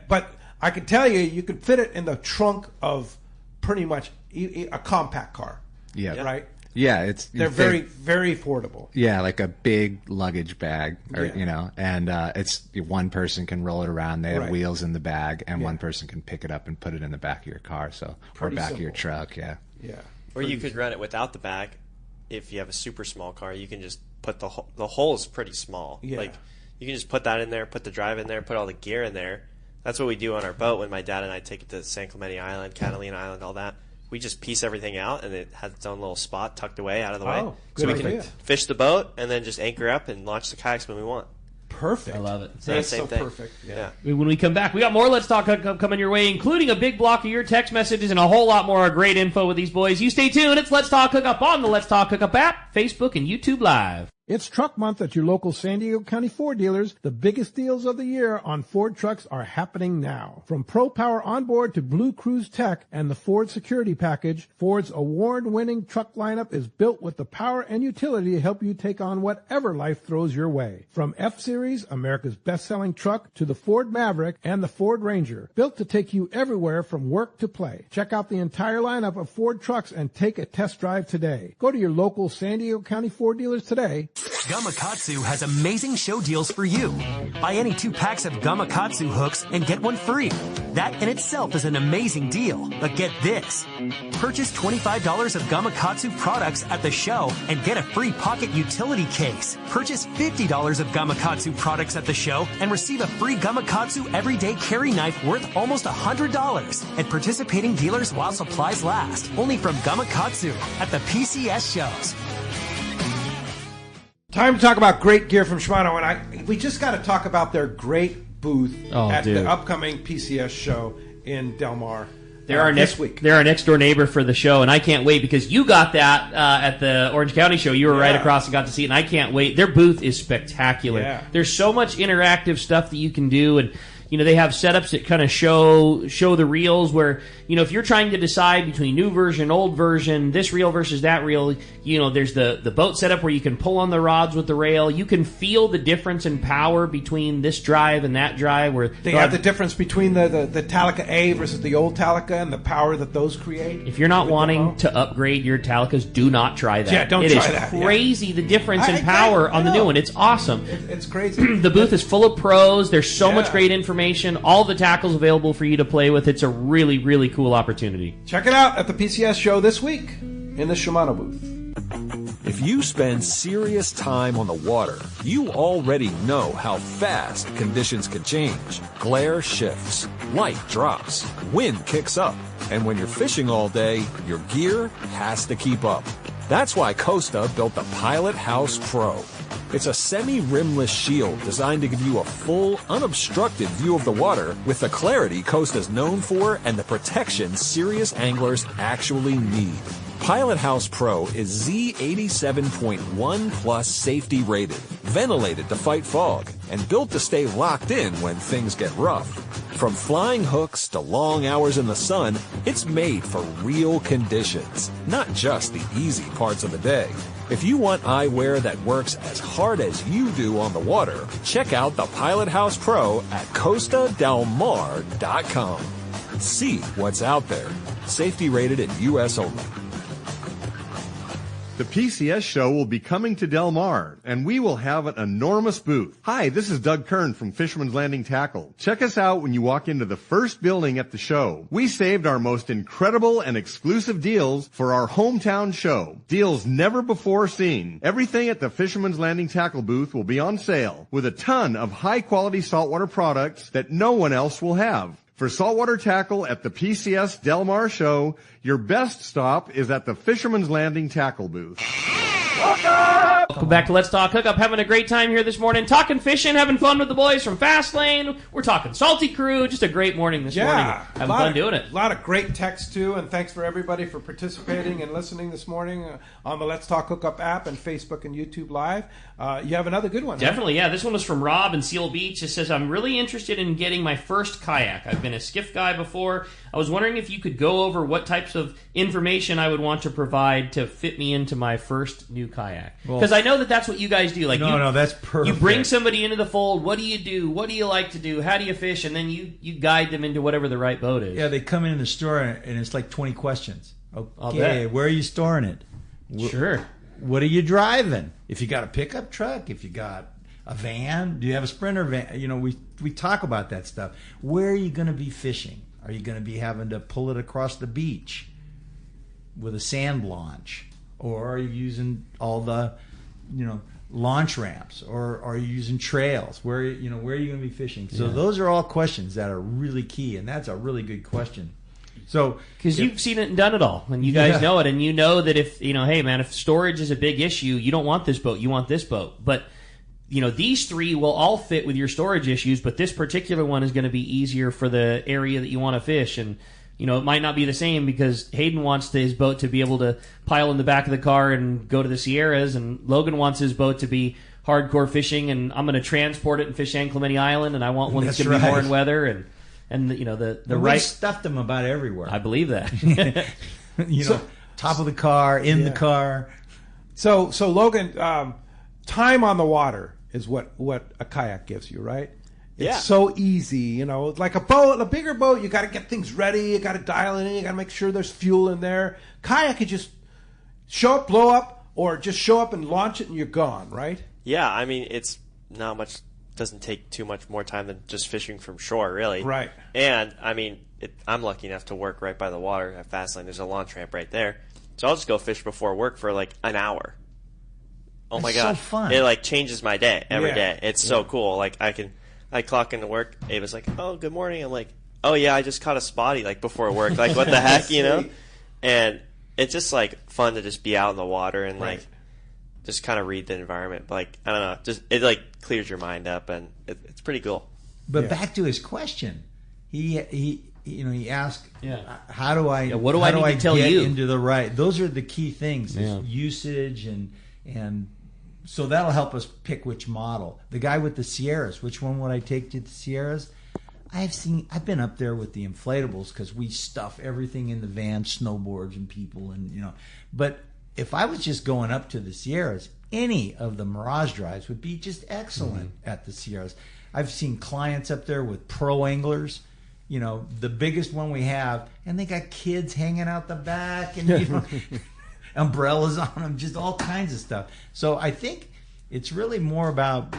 But I can tell you could fit it in the trunk of pretty much a compact car. Yeah. Right? Yeah, they're very, very affordable. Yeah, like a big luggage bag, and it's one person can roll it around. They have wheels in the bag, and one person can pick it up and put it in the back of your car, or back of your truck. Yeah. Yeah. Or you could run it without the bag. If you have a super small car, you can just put the hole is pretty small. Yeah. Like you can just put that in there, put the drive in there, put all the gear in there. That's what we do on our boat when my dad and I take it to San Clemente Island, Catalina Island, all that. We just piece everything out, and it has its own little spot tucked away out of the way. So we can fish the boat and then just anchor up and launch the kayaks when we want. Perfect. I love it. That's same so thing. Perfect. Yeah. When we come back, we got more Let's Talk Hookup coming your way, including a big block of your text messages and a whole lot more great info with these boys. You stay tuned. It's Let's Talk Hookup on the Let's Talk Hookup app, Facebook, and YouTube Live. It's Truck Month at your local San Diego County Ford dealers. The biggest deals of the year on Ford trucks are happening now. From Pro Power Onboard to Blue Cruise Tech and the Ford Security Package, Ford's award-winning truck lineup is built with the power and utility to help you take on whatever life throws your way. From F-Series, America's best-selling truck, to the Ford Maverick and the Ford Ranger, built to take you everywhere from work to play. Check out the entire lineup of Ford trucks and take a test drive today. Go to your local San Diego County Ford dealers today. Gamakatsu has amazing show deals for you. Buy any 2 packs of Gamakatsu hooks and get one free. That in itself is an amazing deal. But get this. Purchase $25 of Gamakatsu products at the show and get a free pocket utility case. Purchase $50 of Gamakatsu products at the show and receive a free Gamakatsu everyday carry knife worth almost $100 at participating dealers while supplies last. Only from Gamakatsu at the PCS shows. Time to talk about great gear from Shimano, and we just got to talk about their great booth at the upcoming PCS show in Del Mar. They're our this week. They're our next door neighbor for the show, and I can't wait because you got that at the Orange County show. You were right across and got to see it, and I can't wait. Their booth is spectacular. Yeah. There's so much interactive stuff that you can do, and they have setups that kind of show the reels where, if you're trying to decide between new version, old version, this reel versus that reel, there's the boat setup where you can pull on the rods with the rail. You can feel the difference in power between this drive and that drive. Where they have the difference between the Talica A versus the old Talica and the power that those create. If you're not wanting to upgrade your Talicas, do not try that. Yeah, don't try that. It is crazy the difference in power on the new one. It's awesome. It's crazy. The booth is full of pros. There's so much great information. All the tackles available for you to play with. It's a really, really cool opportunity. Check it out at the PCS show this week in the Shimano booth. If you spend serious time on the water, you already know how fast conditions can change. Glare shifts, light drops, wind kicks up, and when you're fishing all day, your gear has to keep up. That's why Costa built the Pilot House Pro. It's a semi-rimless shield designed to give you a full, unobstructed view of the water with the clarity Costa's known for and the protection serious anglers actually need. Pilot House Pro is Z87.1 Plus safety rated, ventilated to fight fog, and built to stay locked in when things get rough. From flying hooks to long hours in the sun, it's made for real conditions, not just the easy parts of the day. If you want eyewear that works as hard as you do on the water, check out the Pilot House Pro at CostaDelMar.com. See what's out there. Safety rated in U.S. only. The PCS show will be coming to Del Mar, and we will have an enormous booth. Hi, this is Doug Kern from Fisherman's Landing Tackle. Check us out when you walk into the first building at the show. We saved our most incredible and exclusive deals for our hometown show. Deals never before seen. Everything at the Fisherman's Landing Tackle booth will be on sale, with a ton of high-quality saltwater products that no one else will have. For saltwater tackle at the PCS Del Mar show, your best stop is at the Fisherman's Landing Tackle booth. Welcome back to Let's Talk Hookup. Having a great time here this morning. Talking fishing, having fun with the boys from Fastlane. We're talking Salty Crew. Just a great morning this morning. Having fun doing it. A lot of great texts, too, and thanks for everybody for participating and listening this morning on the Let's Talk Hookup app and Facebook and YouTube Live. You have another good one. Definitely, right? Yeah. This one was from Rob in Seal Beach. It says, I'm really interested in getting my first kayak. I've been a skiff guy before. I was wondering if you could go over what types of information I would want to provide to fit me into my first new kayak. Because I know that that's what you guys do. Like, no, that's perfect. You bring somebody into the fold. What do you do? What do you like to do? How do you fish? And then you guide them into whatever the right boat is. Yeah, they come in the store and it's like 20 questions. Okay, where are you storing it? Sure. What are you driving? If you got a pickup truck, if you got a van, do you have a Sprinter van? You know, we talk about that stuff. Where are you going to be fishing? Are you going to be having to pull it across the beach with a sand launch? Or are you using all the, launch ramps? Or are you using trails? Where are you going to be fishing? So those are all questions that are really key, and that's a really good question. So, because you've seen it and done it all, and you guys know it, and you know that if hey man, if storage is a big issue, you don't want this boat, you want this boat. But these three will all fit with your storage issues, but this particular one is going to be easier for the area that you want to fish, and it might not be the same because Hayden wants his boat to be able to pile in the back of the car and go to the Sierras, and Logan wants his boat to be hardcore fishing, and I'm going to transport it and fish San Clemente Island, and I want one that's going to be more in weather, and the we stuffed them about everywhere. I believe that. Top of the car, in the car. So Logan, time on the water is what a kayak gives you, right? It's so easy, like a bigger boat, you got to get things ready, you got to dial it in, you got to make sure there's fuel in there. Kayak, you just show up, blow up, or just show up and launch it and you're gone, right? Yeah, I mean, it's not much. Doesn't take too much more time than just fishing from shore, really. Right. And, I mean, I'm lucky enough to work right by the water at Fastlane. There's a launch ramp right there. So I'll just go fish before work for like an hour. Oh, my God. So fun. It, changes my day every day. It's so cool. I clock into work. Ava's like, oh, good morning. I'm like, oh, yeah, I just caught a spotty, before work. What the heck, And it's just, fun to just be out in the water and, just kind of read the environment. I don't know. Just it clears your mind up, and it's pretty cool. But back to his question, he asked, how do I what do I need to tell get you into the right? Those are the key things: is usage and so that'll help us pick which model. The guy with the Sierras, which one would I take to the Sierras? I've been up there with the inflatables because we stuff everything in the van, snowboards and people, and but. If I was just going up to the Sierras, any of the Mirage drives would be just excellent at the Sierras. I've seen clients up there with pro anglers, the biggest one we have, and they got kids hanging out the back and umbrellas on them, just all kinds of stuff. So I think it's really more about,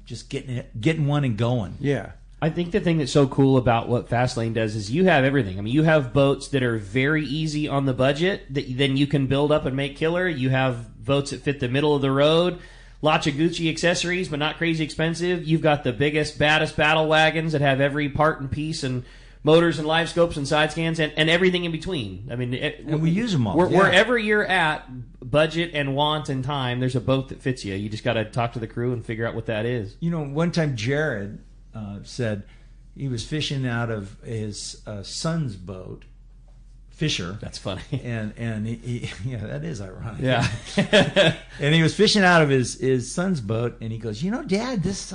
just getting one and going. Yeah. I think the thing that's so cool about what Fastlane does is you have everything. I mean, you have boats that are very easy on the budget that then you can build up and make killer. You have boats that fit the middle of the road, lots of Gucci accessories, but not crazy expensive. You've got the biggest, baddest battle wagons that have every part and piece and motors and live scopes and side scans and everything in between. I mean, and we use them all. Wherever you're at, budget and want and time, there's a boat that fits you. You just got to talk to the crew and figure out what that is. One time Jared said he was fishing out of his son's boat, Fisher. That's funny. And he that is ironic. Yeah. And he was fishing out of his son's boat, and he goes, Dad, this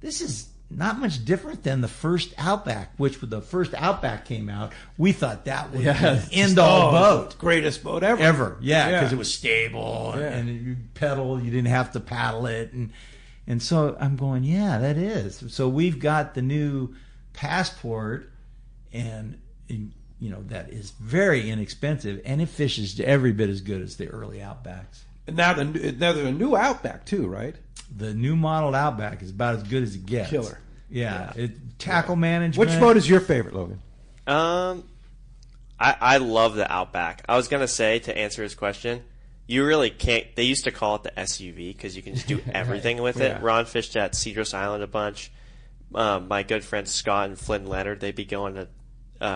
is not much different than the first Outback, which when the first Outback came out, we thought that was the end-all boat. Greatest boat ever. Ever, because it was stable, and you pedal, you didn't have to paddle it, and so I'm going, that is. So we've got the new Passport, and that is very inexpensive, and it fishes every bit as good as the early Outbacks. And now there's a new Outback too, right? The new modeled Outback is about as good as it gets. Killer. Yeah. Tackle management. Which boat is your favorite, Logan? I love the Outback. I was going to say, to answer his question, you really can't. They used to call it the SUV because you can just do everything with it. Ron fished at Cedros Island a bunch. My good friends Scott and Flynn Leonard, they'd be going to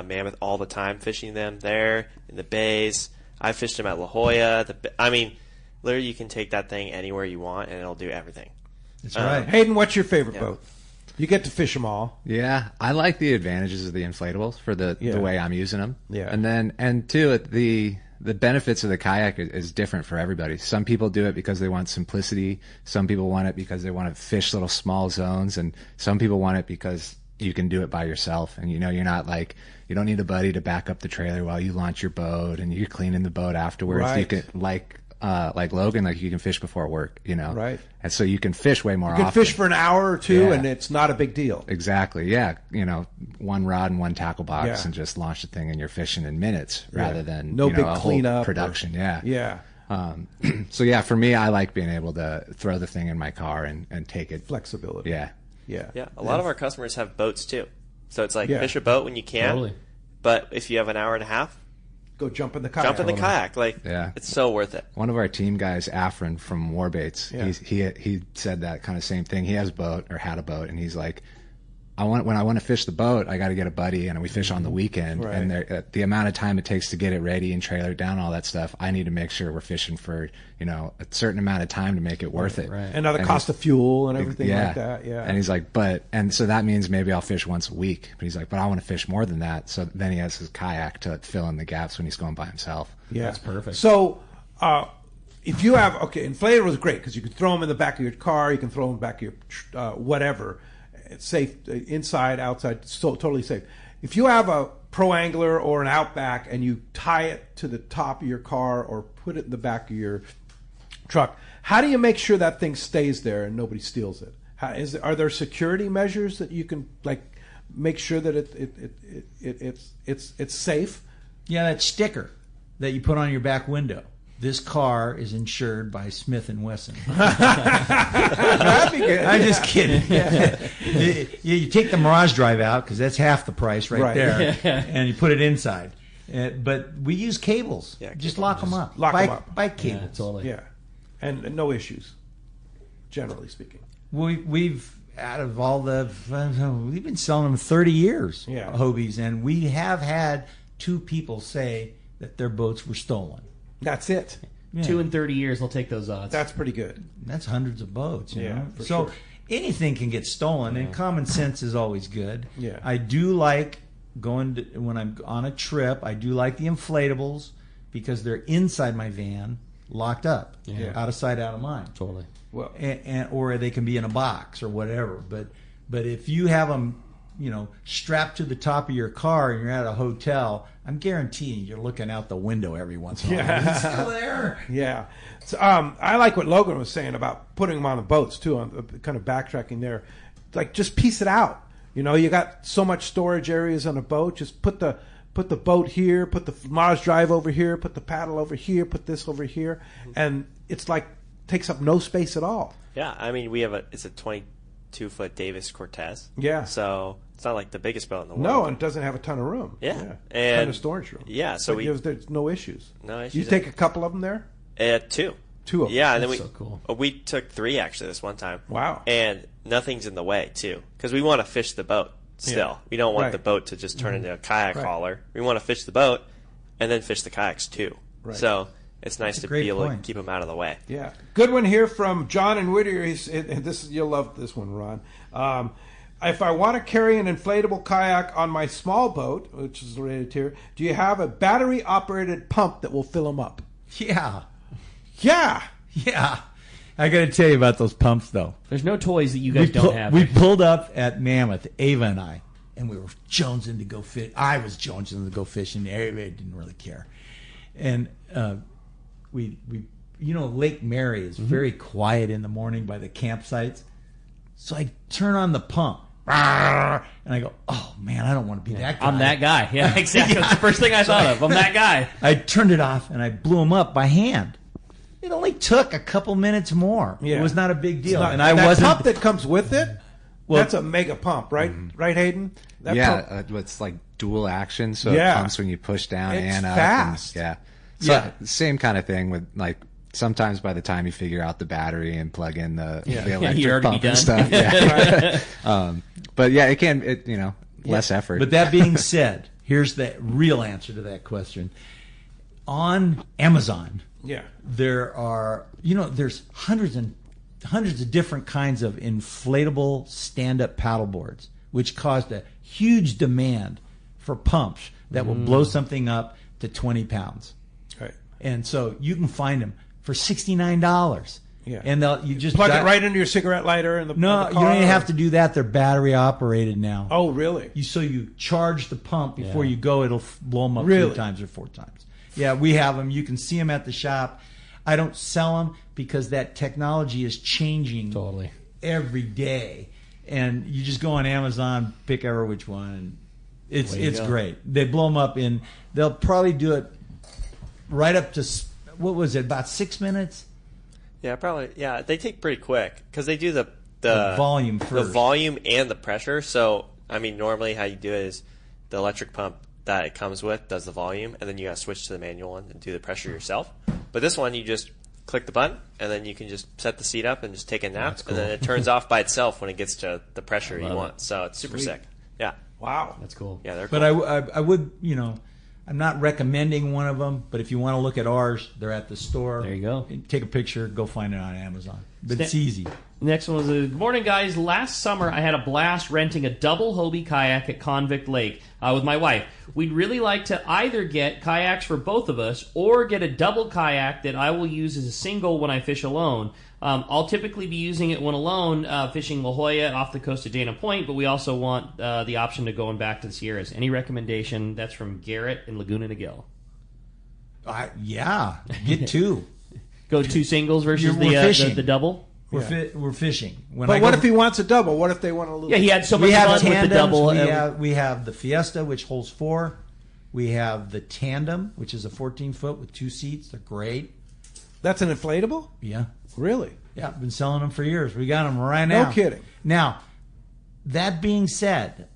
Mammoth all the time, fishing them there in the bays. I fished them at La Jolla. Literally, you can take that thing anywhere you want, and it'll do everything. That's right. Hayden, what's your favorite boat? You get to fish them all. Yeah, I like the advantages of the inflatables for the way I'm using them. Yeah, and two, the benefits of the kayak is different for everybody. Some people do it because they want simplicity. Some people want it because they want to fish little small zones, and some people want it because you can do it by yourself. And you're not like, you don't need a buddy to back up the trailer while you launch your boat, and you're cleaning the boat afterwards. Right. You can like Logan, like you can fish before work, Right. And so you can fish way more often. You can fish for an hour or two, and it's not a big deal. Exactly, yeah. One rod and one tackle box, and just launch the thing, and you're fishing in minutes rather than no big a cleanup whole production. Yeah. So yeah, for me, I like being able to throw the thing in my car and take it. Flexibility. Yeah. A lot of our customers have boats too, so it's like fish a boat when you can. Totally. But if you have an hour and a half, go jump in the kayak. It's so worth it. One of our team guys, Afrin from Warbaits, he said that kind of same thing. He has a boat, or had a boat, and he's like, when I want to fish the boat, I got to get a buddy, and we fish on the weekend. Right. And the amount of time it takes to get it ready and trailer down, all that stuff, I need to make sure we're fishing for a certain amount of time to make it worth it. Right. And now the cost of fuel and everything like that. Yeah. And he's like, and so that means maybe I'll fish once a week. But he's like, but I want to fish more than that. So then he has his kayak to fill in the gaps when he's going by himself. Yeah, that's perfect. So, if you have inflated was great because you can throw them in the back of your car, you can throw them back of your whatever. It's safe inside, outside, so totally safe. If you have a Pro Angler or an Outback and you tie it to the top of your car or put it in the back of your truck, how do you make sure that thing stays there and nobody steals it? Are there security measures that you can make sure that it's safe? Yeah, that sticker that you put on your back window. This car is insured by Smith & Wesson. That'd be good. I'm just kidding. You take the Mirage Drive out because that's half the price right there, and you put it inside. But we use cables. Yeah, just lock them up. Bike cables. Yeah, totally. Yeah, and no issues, generally speaking. We've out of all we've been selling them 30 years. Yeah, Hobies, and we have had 2 people say that their boats were stolen. That's it. Yeah. 2 in 30 years, they'll take those odds. That's pretty good. That's hundreds of boats. You know? For so sure. Anything can get stolen, and common sense is always good. Yeah. I do like when I'm on a trip. I do like the inflatables because they're inside my van, locked up, out of sight, out of mind. Totally. Well, or they can be in a box or whatever. But if you have them, strapped to the top of your car and you're at a hotel, I'm guaranteeing you're looking out the window every once in a while. It's still there. Yeah. So, I like what Logan was saying about putting them on the boats too. On kind of backtracking there, just piece it out. You got so much storage areas on a boat. Just put the boat here, put the Mirage Drive over here, put the paddle over here, put this over here, and it's takes up no space at all. Yeah, I mean it's a 22-foot Davis Cortez. Yeah. So it's not like the biggest boat in the world. No, and it doesn't have a ton of room. Yeah. And a ton of storage room. Yeah, so there's no issues. No issues. You take a couple of them there? 2. 2 of them. Yeah, and then That's so cool. We took 3 actually this one time. Wow. And nothing's in the way too, because we want to fish the boat still. Yeah. We don't want Right. the boat to just turn into a kayak Right. hauler. We want to fish the boat and then fish the kayaks too. Right. So it's nice to be able to point. keep them out of the way. Yeah. Good one here from John and Whittier. You'll love this one, Ron. If I want to carry an inflatable kayak on my small boat, which is rated here, do you have a battery-operated pump that will fill them up? Yeah. Yeah. Yeah. I got to tell you about those pumps, though. There's no toys that you guys don't have. We pulled up at Mammoth, Ava and I, and we were jonesing to go fish. I was jonesing to go fishing. Everybody didn't really care. And we Lake Mary is very quiet in the morning by the campsites. So I turn on the pump. And I go, oh, man, I don't want to be that guy. I'm that guy. Yeah, exactly. That's the first thing I thought of. I'm that guy. I turned it off, and I blew them up by hand. It only took a couple minutes more. Yeah. It was not a big deal. And I that wasn't. pump that comes with it, that's a mega pump, right? Right, Hayden? That pump, It's like dual action, so Yeah. it pumps when you push down It's and up. fast. So same kind of thing with sometimes by the time you figure out the battery and plug in the electric you're already pump done. and stuff, yeah. But yeah, it can, less effort. But that being said, here's the real answer to that question. On Amazon, there are, there's hundreds of different kinds of inflatable stand-up paddle boards, which caused a huge demand for pumps that will blow something up to 20 pounds. Right. And so you can find them for $69. Yeah. And you just plug it right into your cigarette lighter in the No, in the you car, don't even have to do that. They're battery operated now. Oh, really? So you charge the pump before you go. It'll blow them up Really? 3 times or 4 times. Yeah, we have them. You can see them at the shop. I don't sell them because that technology is changing every day. And you just go on Amazon, pick ever which one. It's great. They blow them up they'll probably do it right up to, what was it, about 6 minutes? Yeah, probably. Yeah, they take pretty quick because they do the volume first. The volume and the pressure. So, normally how you do it is the electric pump that it comes with does the volume, and then you got to switch to the manual one and do the pressure yourself. But this one, you just click the button, and then you can just set the seat up and just take a nap, and then it turns off by itself when it gets to the pressure you want. So it's super sick. Yeah. Wow. That's cool. Yeah, they're cool. But I would, I'm not recommending one of them, but if you want to look at ours, they're at the store. There you go. Take a picture, go find it on Amazon. But it's easy. Next one was good morning, guys. Last summer, I had a blast renting a double Hobie kayak at Convict Lake with my wife. We'd really like to either get kayaks for both of us or get a double kayak that I will use as a single when I fish alone. I'll typically be using it when alone, fishing La Jolla off the coast of Dana Point, but we also want the option to going back to the Sierras. Any recommendation? That's from Garrett in Laguna Niguel. Yeah, get 2. Go 2 singles versus the double? We're fishing. But what if he wants a double? What if they want a little? Yeah, he had so much we have fun tandems, with the double. We have the Fiesta, which holds 4. We have the Tandem, which is a 14-foot with 2 seats. They're great. That's an inflatable? Yeah. Really? Yeah, I've been selling them for years. We got them right now. No kidding. Now, that being said,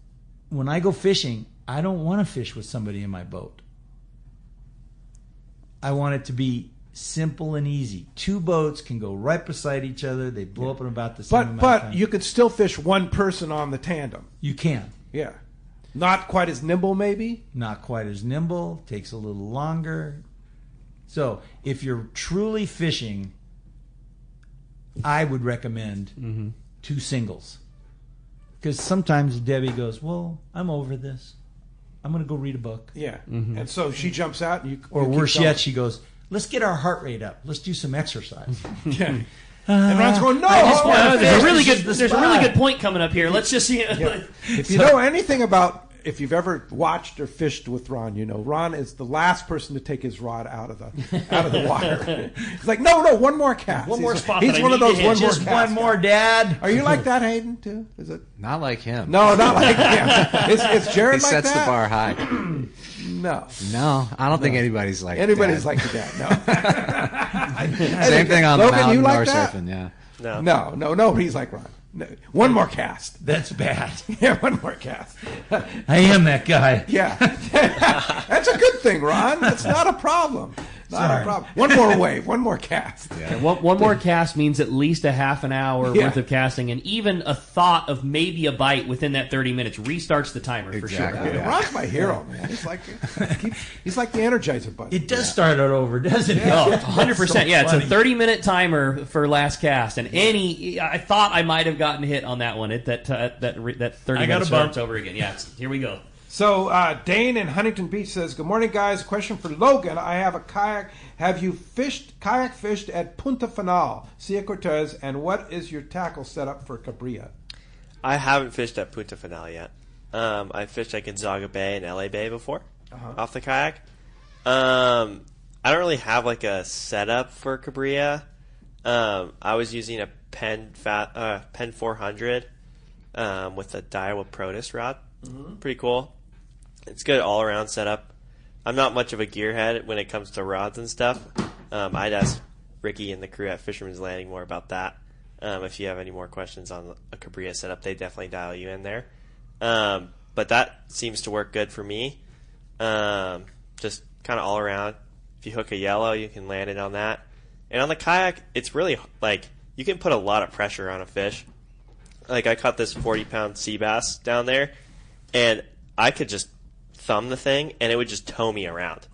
when I go fishing, I don't want to fish with somebody in my boat. I want it to be simple and easy. 2 boats can go right beside each other. They blow up in about the same amount of time. But you could still fish one person on the tandem. You can. Yeah. Not quite as nimble, maybe? Not quite as nimble. Takes a little longer. So, if you're truly fishing, I would recommend 2 singles. Because sometimes Debbie goes, well, I'm over this. I'm going to go read a book. Yeah. And so she jumps out and you Or you worse keep yet, going. she goes, let's get our heart rate up. Let's do some exercise. Yeah. And Ron's going, no! There's a really good point coming up here. Let's just see. If you know anything about, if you've ever watched or fished with Ron, you know Ron is the last person to take his rod out of the water. He's like, no, one more cast. One more spot He's that I one of need to those hit. one more Just cast one more, guys. Dad. Are you like that, Hayden? Too? Is it? Not like him. No, not like him. Is Jared He like sets that? the bar high. No, I don't think anybody's like anybody's Dad. like your dad. No. Same thing on Logan, the mountain you like or that? surfing. Yeah. No. No, he's like Ron. No, one more cast. That's bad. Yeah, one more cast. I am that guy. Yeah. That's a good thing, Ron. That's not a problem. Not a problem. One more wave, one more cast. Yeah, one more cast means at least a half an hour worth of casting, and even a thought of maybe a bite within that 30 minutes restarts the timer for sure. Yeah. Ron's my hero, man. He's like the Energizer Bunny. It does start it over, doesn't it? Oh, 100%. Yeah, it's a funny. 30-minute timer for last cast, and I thought I might have gotten hit on that one. That 30 minutes starts over again. Yeah, here we go. So Dane in Huntington Beach says, "Good morning, guys. Question for Logan. I have a kayak. Have you kayak fished at Punta Final, Cia Cortez, and what is your tackle setup for Cabrilla?" I haven't fished at Punta Final yet. I fished at Gonzaga Bay and LA Bay before off the kayak. I don't really have like a setup for Cabrilla. I was using a Penn 400 with a Daiwa Protus rod. Pretty cool. It's good all around setup. I'm not much of a gearhead when it comes to rods and stuff. I'd ask Ricky and the crew at Fisherman's Landing more about that. If you have any more questions on a Cabrilla setup, they definitely dial you in there. But that seems to work good for me. Just kind of all around. If you hook a yellow, you can land it on that. And on the kayak, it's really like you can put a lot of pressure on a fish. Like I caught this 40-pound sea bass down there, and I could just thumb the thing, and it would just tow me around.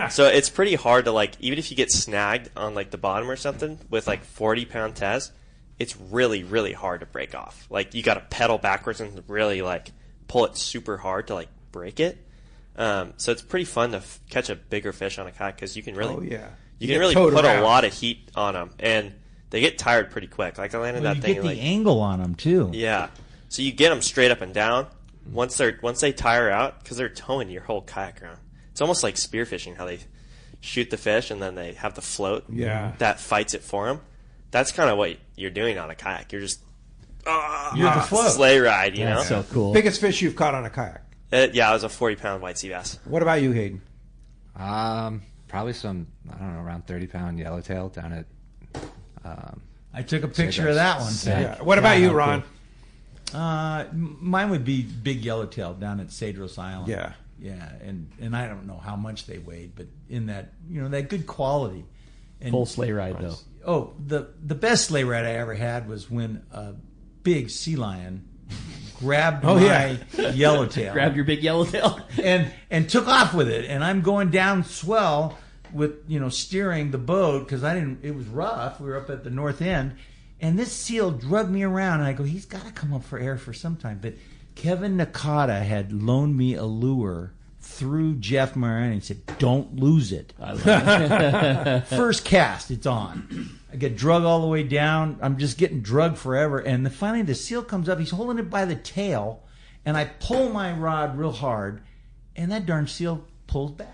So it's pretty hard to, like, even if you get snagged on, like, the bottom or something with, like, 40-pound test, it's really, really hard to break off. Like, you got to pedal backwards and really, like, pull it super hard to, like, break it. So it's pretty fun to catch a bigger fish on a kayak because you can really, you can really put a lot of heat on them, and they get tired pretty quick. Like I landed that thing. You get the angle on them too. Yeah, so you get them straight up and down. Once they tire out, because they're towing your whole kayak around. It's almost like spearfishing, how they shoot the fish and then they have the float that fights it for them. That's kind of what you're doing on a kayak. You're just you're the float. Sleigh ride, you know. That's so cool. Biggest fish you've caught on a kayak? Yeah, it was a 40-pound white sea bass. What about you, Hayden? Probably some, I don't know, around 30-pound yellowtail down at. I took a picture of that one. Yeah. What about you, Ron? Mine would be big yellowtail down at Cedros Island. Yeah. Yeah, and I don't know how much they weighed, but in that, that good quality. And, full sleigh ride, though. Oh, the best sleigh ride I ever had was when a big sea lion grabbed my yellowtail. Grabbed your big yellowtail. and took off with it. And I'm going down swell with, steering the boat because it was rough. We were up at the north end. And this seal drugged me around. And I go, he's got to come up for air for some time. But Kevin Nakata had loaned me a lure through Jeff Mariani and said, don't lose it. I love it. First cast, it's on. I get drugged all the way down. I'm just getting drugged forever. And finally the seal comes up. He's holding it by the tail. And I pull my rod real hard. And that darn seal pulls back.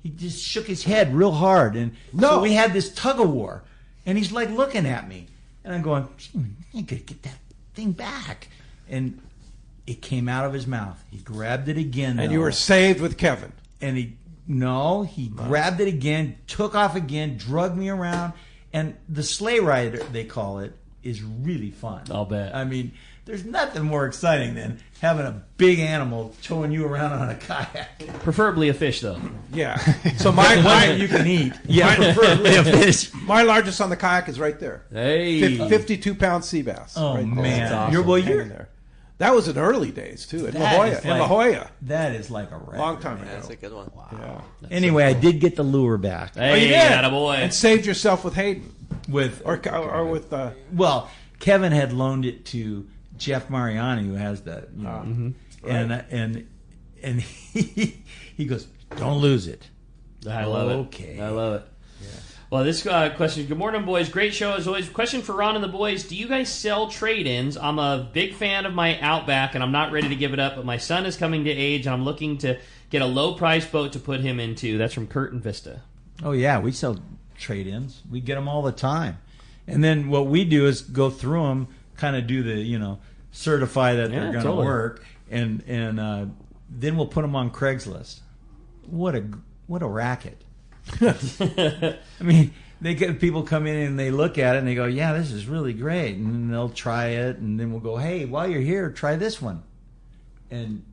He just shook his head real hard. And so we had this tug of war. And he's like looking at me. And I'm going, I got to get that thing back. And it came out of his mouth. He grabbed it again. And you were saved with Kevin. And he grabbed it again, took off again, drugged me around. And the sleigh ride, they call it, is really fun. I'll bet. I mean, there's nothing more exciting than having a big animal towing you around on a kayak. Preferably a fish, though. Yeah. So mine you can eat. Yeah, preferably a fish. My largest on the kayak is right there. Hey. 52-pound sea bass. Oh, right man. Awesome. You're there. That was in early days, too, in La Jolla. That is like a record. Long time ago. That's a good one. Wow. Yeah. Anyway, I did get the lure back. Hey, you did? attaboy. And saved yourself with Hayden. Or with... Well, Kevin had loaned it to Jeff Mariani, who has the... And he goes, don't lose it. I love it. Okay. I love it. Yeah. Well, this question, good morning, boys. Great show, as always. Question for Ron and the boys. Do you guys sell trade-ins? I'm a big fan of my Outback, and I'm not ready to give it up, but my son is coming to age, and I'm looking to get a low-price boat to put him into. That's from Curtin Vista. Oh, yeah. We sell trade-ins. We get them all the time. And then what we do is go through them, kind of do the, certify that they're going to work, and then we'll put them on Craigslist. What a racket. I mean, they get people come in and they look at it and they go, yeah, this is really great. And then they'll try it, and then we'll go, hey, while you're here, try this one. And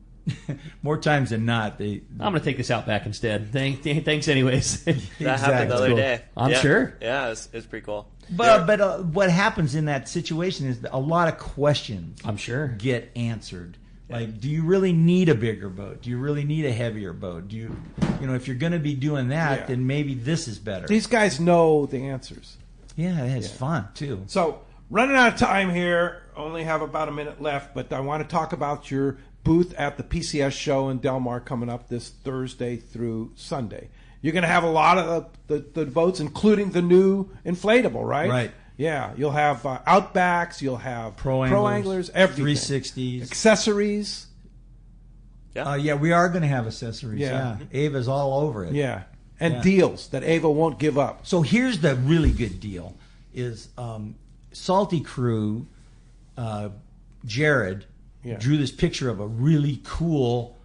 more times than not, I'm going to take this out back instead. Thanks anyways. That happened the other day. I'm sure. Yeah, it's pretty cool. But what happens in that situation is that a lot of questions, I'm sure, get answered. Like, do you really need a bigger boat? Do you really need a heavier boat? Do you if you're going to be doing that, then maybe this is better. These guys know the answers. Yeah, it's fun, too. So, running out of time here, only have about a minute left, but I want to talk about your booth at the PCS show in Del Mar coming up this Thursday through Sunday. You're going to have a lot of the boats, including the new inflatable, right? Right. Yeah, you'll have Outbacks, you'll have pro anglers, everything. 360s. Accessories. Yeah, we are going to have accessories. Yeah. Ava's all over it. Yeah. And deals that Ava won't give up. So here's the really good deal is Salty Crew, Jared, drew this picture of a really cool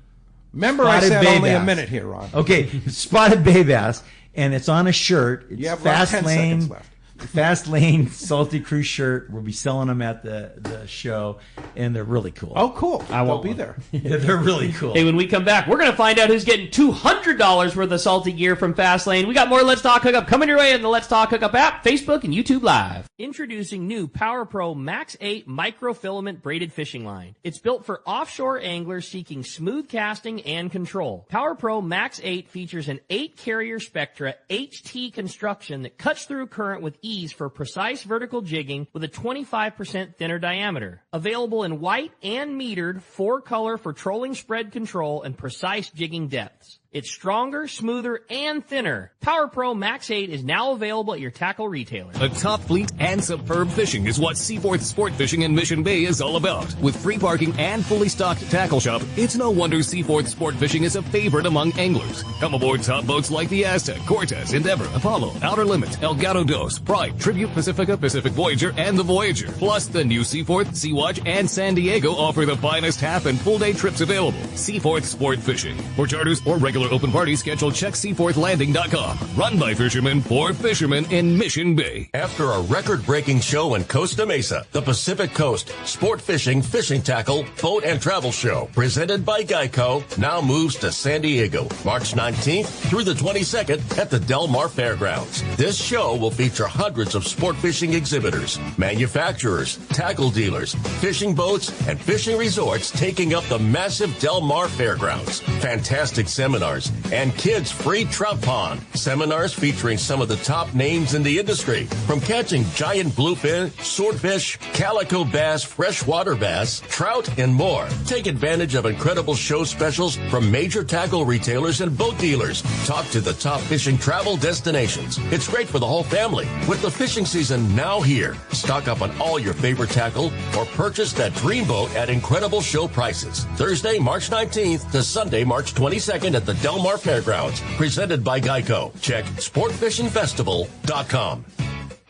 Remember I said only a minute here, Ron. Okay, spotted bay bass, and it's on a shirt. It's you have fast like 10 lane. seconds left. Fast Lane Salty Crew shirt. We'll be selling them at the show, and they're really cool. Oh, cool. They'll be there. Yeah, they're really cool. Hey, when we come back, we're going to find out who's getting $200 worth of salty gear from Fastlane. We got more Let's Talk Hookup coming your way in the Let's Talk Hookup app, Facebook, and YouTube Live. Introducing new Power Pro Max 8 microfilament braided fishing line. It's built for offshore anglers seeking smooth casting and control. Power Pro Max 8 features an 8-carrier Spectra HT construction that cuts through current with ease for precise vertical jigging with a 25% thinner diameter. Available in white and metered 4-color for trolling spread control and precise jigging depths. It's stronger, smoother, and thinner. Power Pro Max 8 is now available at your tackle retailer. A top fleet and superb fishing is what Seaforth Sport Fishing in Mission Bay is all about. With free parking and fully stocked tackle shop, it's no wonder Seaforth Sport Fishing is a favorite among anglers. Come aboard top boats like the Aztec, Cortez, Endeavor, Apollo, Outer Limit, El Gato Dos, Pride, Tribute Pacifica, Pacific Voyager, and the Voyager. Plus, the new Seaforth, Sea-Watch, and San Diego offer the finest half and full day trips available. Seaforth Sport Fishing. For charters or regular open party schedule, check seaforthlanding.com. Run by fishermen for fishermen in Mission Bay. After a record-breaking show in Costa Mesa, the Pacific Coast Sport Fishing, Fishing Tackle, Boat and Travel Show, presented by Geico, now moves to San Diego, March 19th through the 22nd at the Del Mar Fairgrounds. This show will feature hundreds of sport fishing exhibitors, manufacturers, tackle dealers, fishing boats, and fishing resorts taking up the massive Del Mar Fairgrounds. Fantastic seminars and kids' free trout pond. Seminars featuring some of the top names in the industry, from catching giant bluefin, swordfish, calico bass, freshwater bass, trout, and more. Take advantage of incredible show specials from major tackle retailers and boat dealers. Talk to the top fishing travel destinations. It's great for the whole family. With the fishing season now here, stock up on all your favorite tackle or purchase that dream boat at incredible show prices. Thursday, March 19th to Sunday, March 22nd at the Del Mar Fairgrounds, presented by Geico. Check sportfishingfestival.com.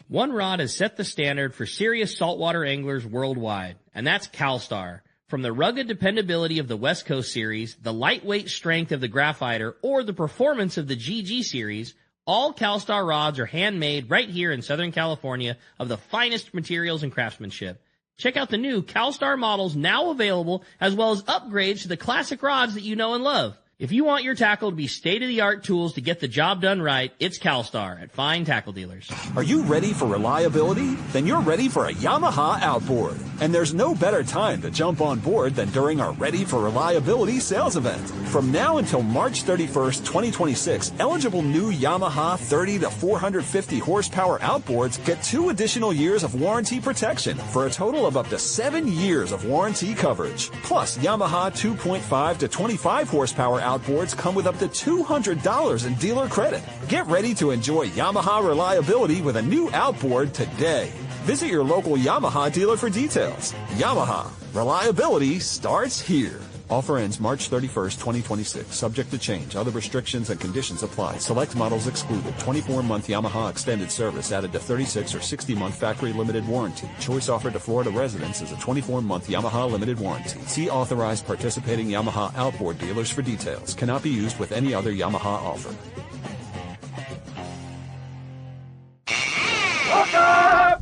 One rod has set the standard for serious saltwater anglers worldwide, and that's CalStar. From the rugged dependability of the West Coast Series, the lightweight strength of the Graphiter, or the performance of the GG Series, all CalStar rods are handmade right here in Southern California of the finest materials and craftsmanship. Check out the new CalStar models now available, as well as upgrades to the classic rods that you know and love. If you want your tackle to be state-of-the-art tools to get the job done right, it's CalStar at fine tackle dealers. Are you ready for reliability? Then you're ready for a Yamaha outboard. And there's no better time to jump on board than during our Ready for Reliability sales event. From now until March 31st, 2026, eligible new Yamaha 30 to 450 horsepower outboards get 2 additional years of warranty protection for a total of up to 7 years of warranty coverage. Plus, Yamaha 2.5 to 25 horsepower outboards come with up to $200 in dealer credit. Get ready to enjoy Yamaha reliability with a new outboard today. Visit your local Yamaha dealer for details. Yamaha, reliability starts here. Offer ends March 31st, 2026. Subject to change. Other restrictions and conditions apply. Select models excluded. 24-month Yamaha extended service added to 36 or 60-month factory limited warranty. Choice offered to Florida residents is a 24-month Yamaha limited warranty. See authorized participating Yamaha outboard dealers for details. Cannot be used with any other Yamaha offer.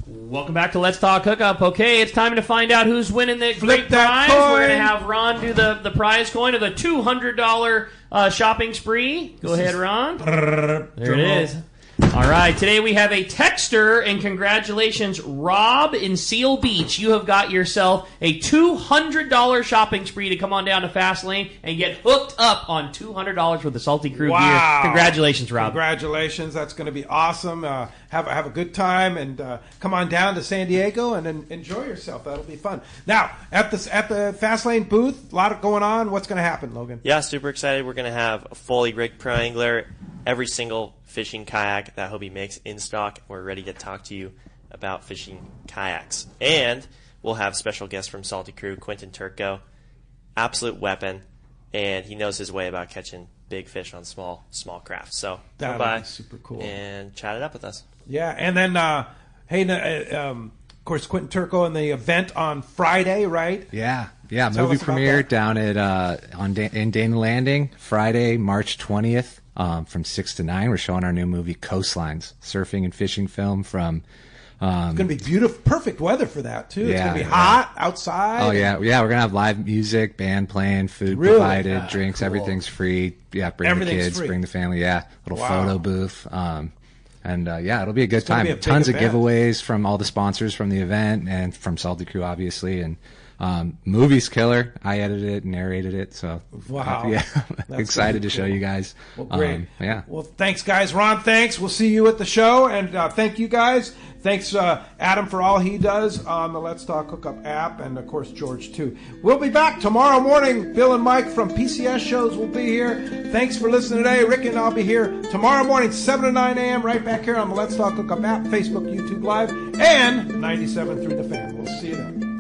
Welcome back to Let's Talk Hookup. Okay, it's time to find out who's winning the great prize. We're going to have Ron do the prize coin of the $200 shopping spree. Go ahead, Ron. There it is. All right, today we have a texter, and congratulations, Rob in Seal Beach. You have got yourself a $200 shopping spree to come on down to Fastlane and get hooked up on $200 worth of Salty Crew gear. Congratulations, Rob. Congratulations. That's going to be awesome. Have a good time, and come on down to San Diego and enjoy yourself. That'll be fun. Now, at the Fastlane booth, a lot going on. What's going to happen, Logan? Yeah, super excited. We're going to have a fully rigged pro angler, every single fishing kayak that Hobie makes in stock. We're ready to talk to you about fishing kayaks. And we'll have special guests from Salty Crew, Quentin Turco, absolute weapon, and he knows his way about catching big fish on small craft. So come by, super cool, and chat it up with us. Yeah, and then Hayden, of course, Quentin Turco and the event on Friday, right? Yeah. Movie premiere down at in Dana Landing, Friday, March 20th, from 6 to 9. We're showing our new movie Coastlines, surfing and fishing film from. It's going to be beautiful, perfect weather for that too. It's going to be hot outside. Oh yeah. We're going to have live music, band playing, food provided, drinks, cool. Everything's free. Yeah, bring the kids, bring the family. Yeah, little photo booth. It'll be a good time. Tons of giveaways from all the sponsors from the event and from Salty Crew, obviously. And movie's killer. I edited it and narrated it. So excited to show you guys. Well, great. Well, thanks, guys. Ron, thanks. We'll see you at the show. And thank you, guys. Thanks, Adam, for all he does on the Let's Talk Hookup app, and, of course, George, too. We'll be back tomorrow morning. Bill and Mike from PCS Shows will be here. Thanks for listening today. Rick and I'll be here tomorrow morning, 7 to 9 a.m., right back here on the Let's Talk Hookup app, Facebook, YouTube Live, and 97 through the fan. We'll see you then.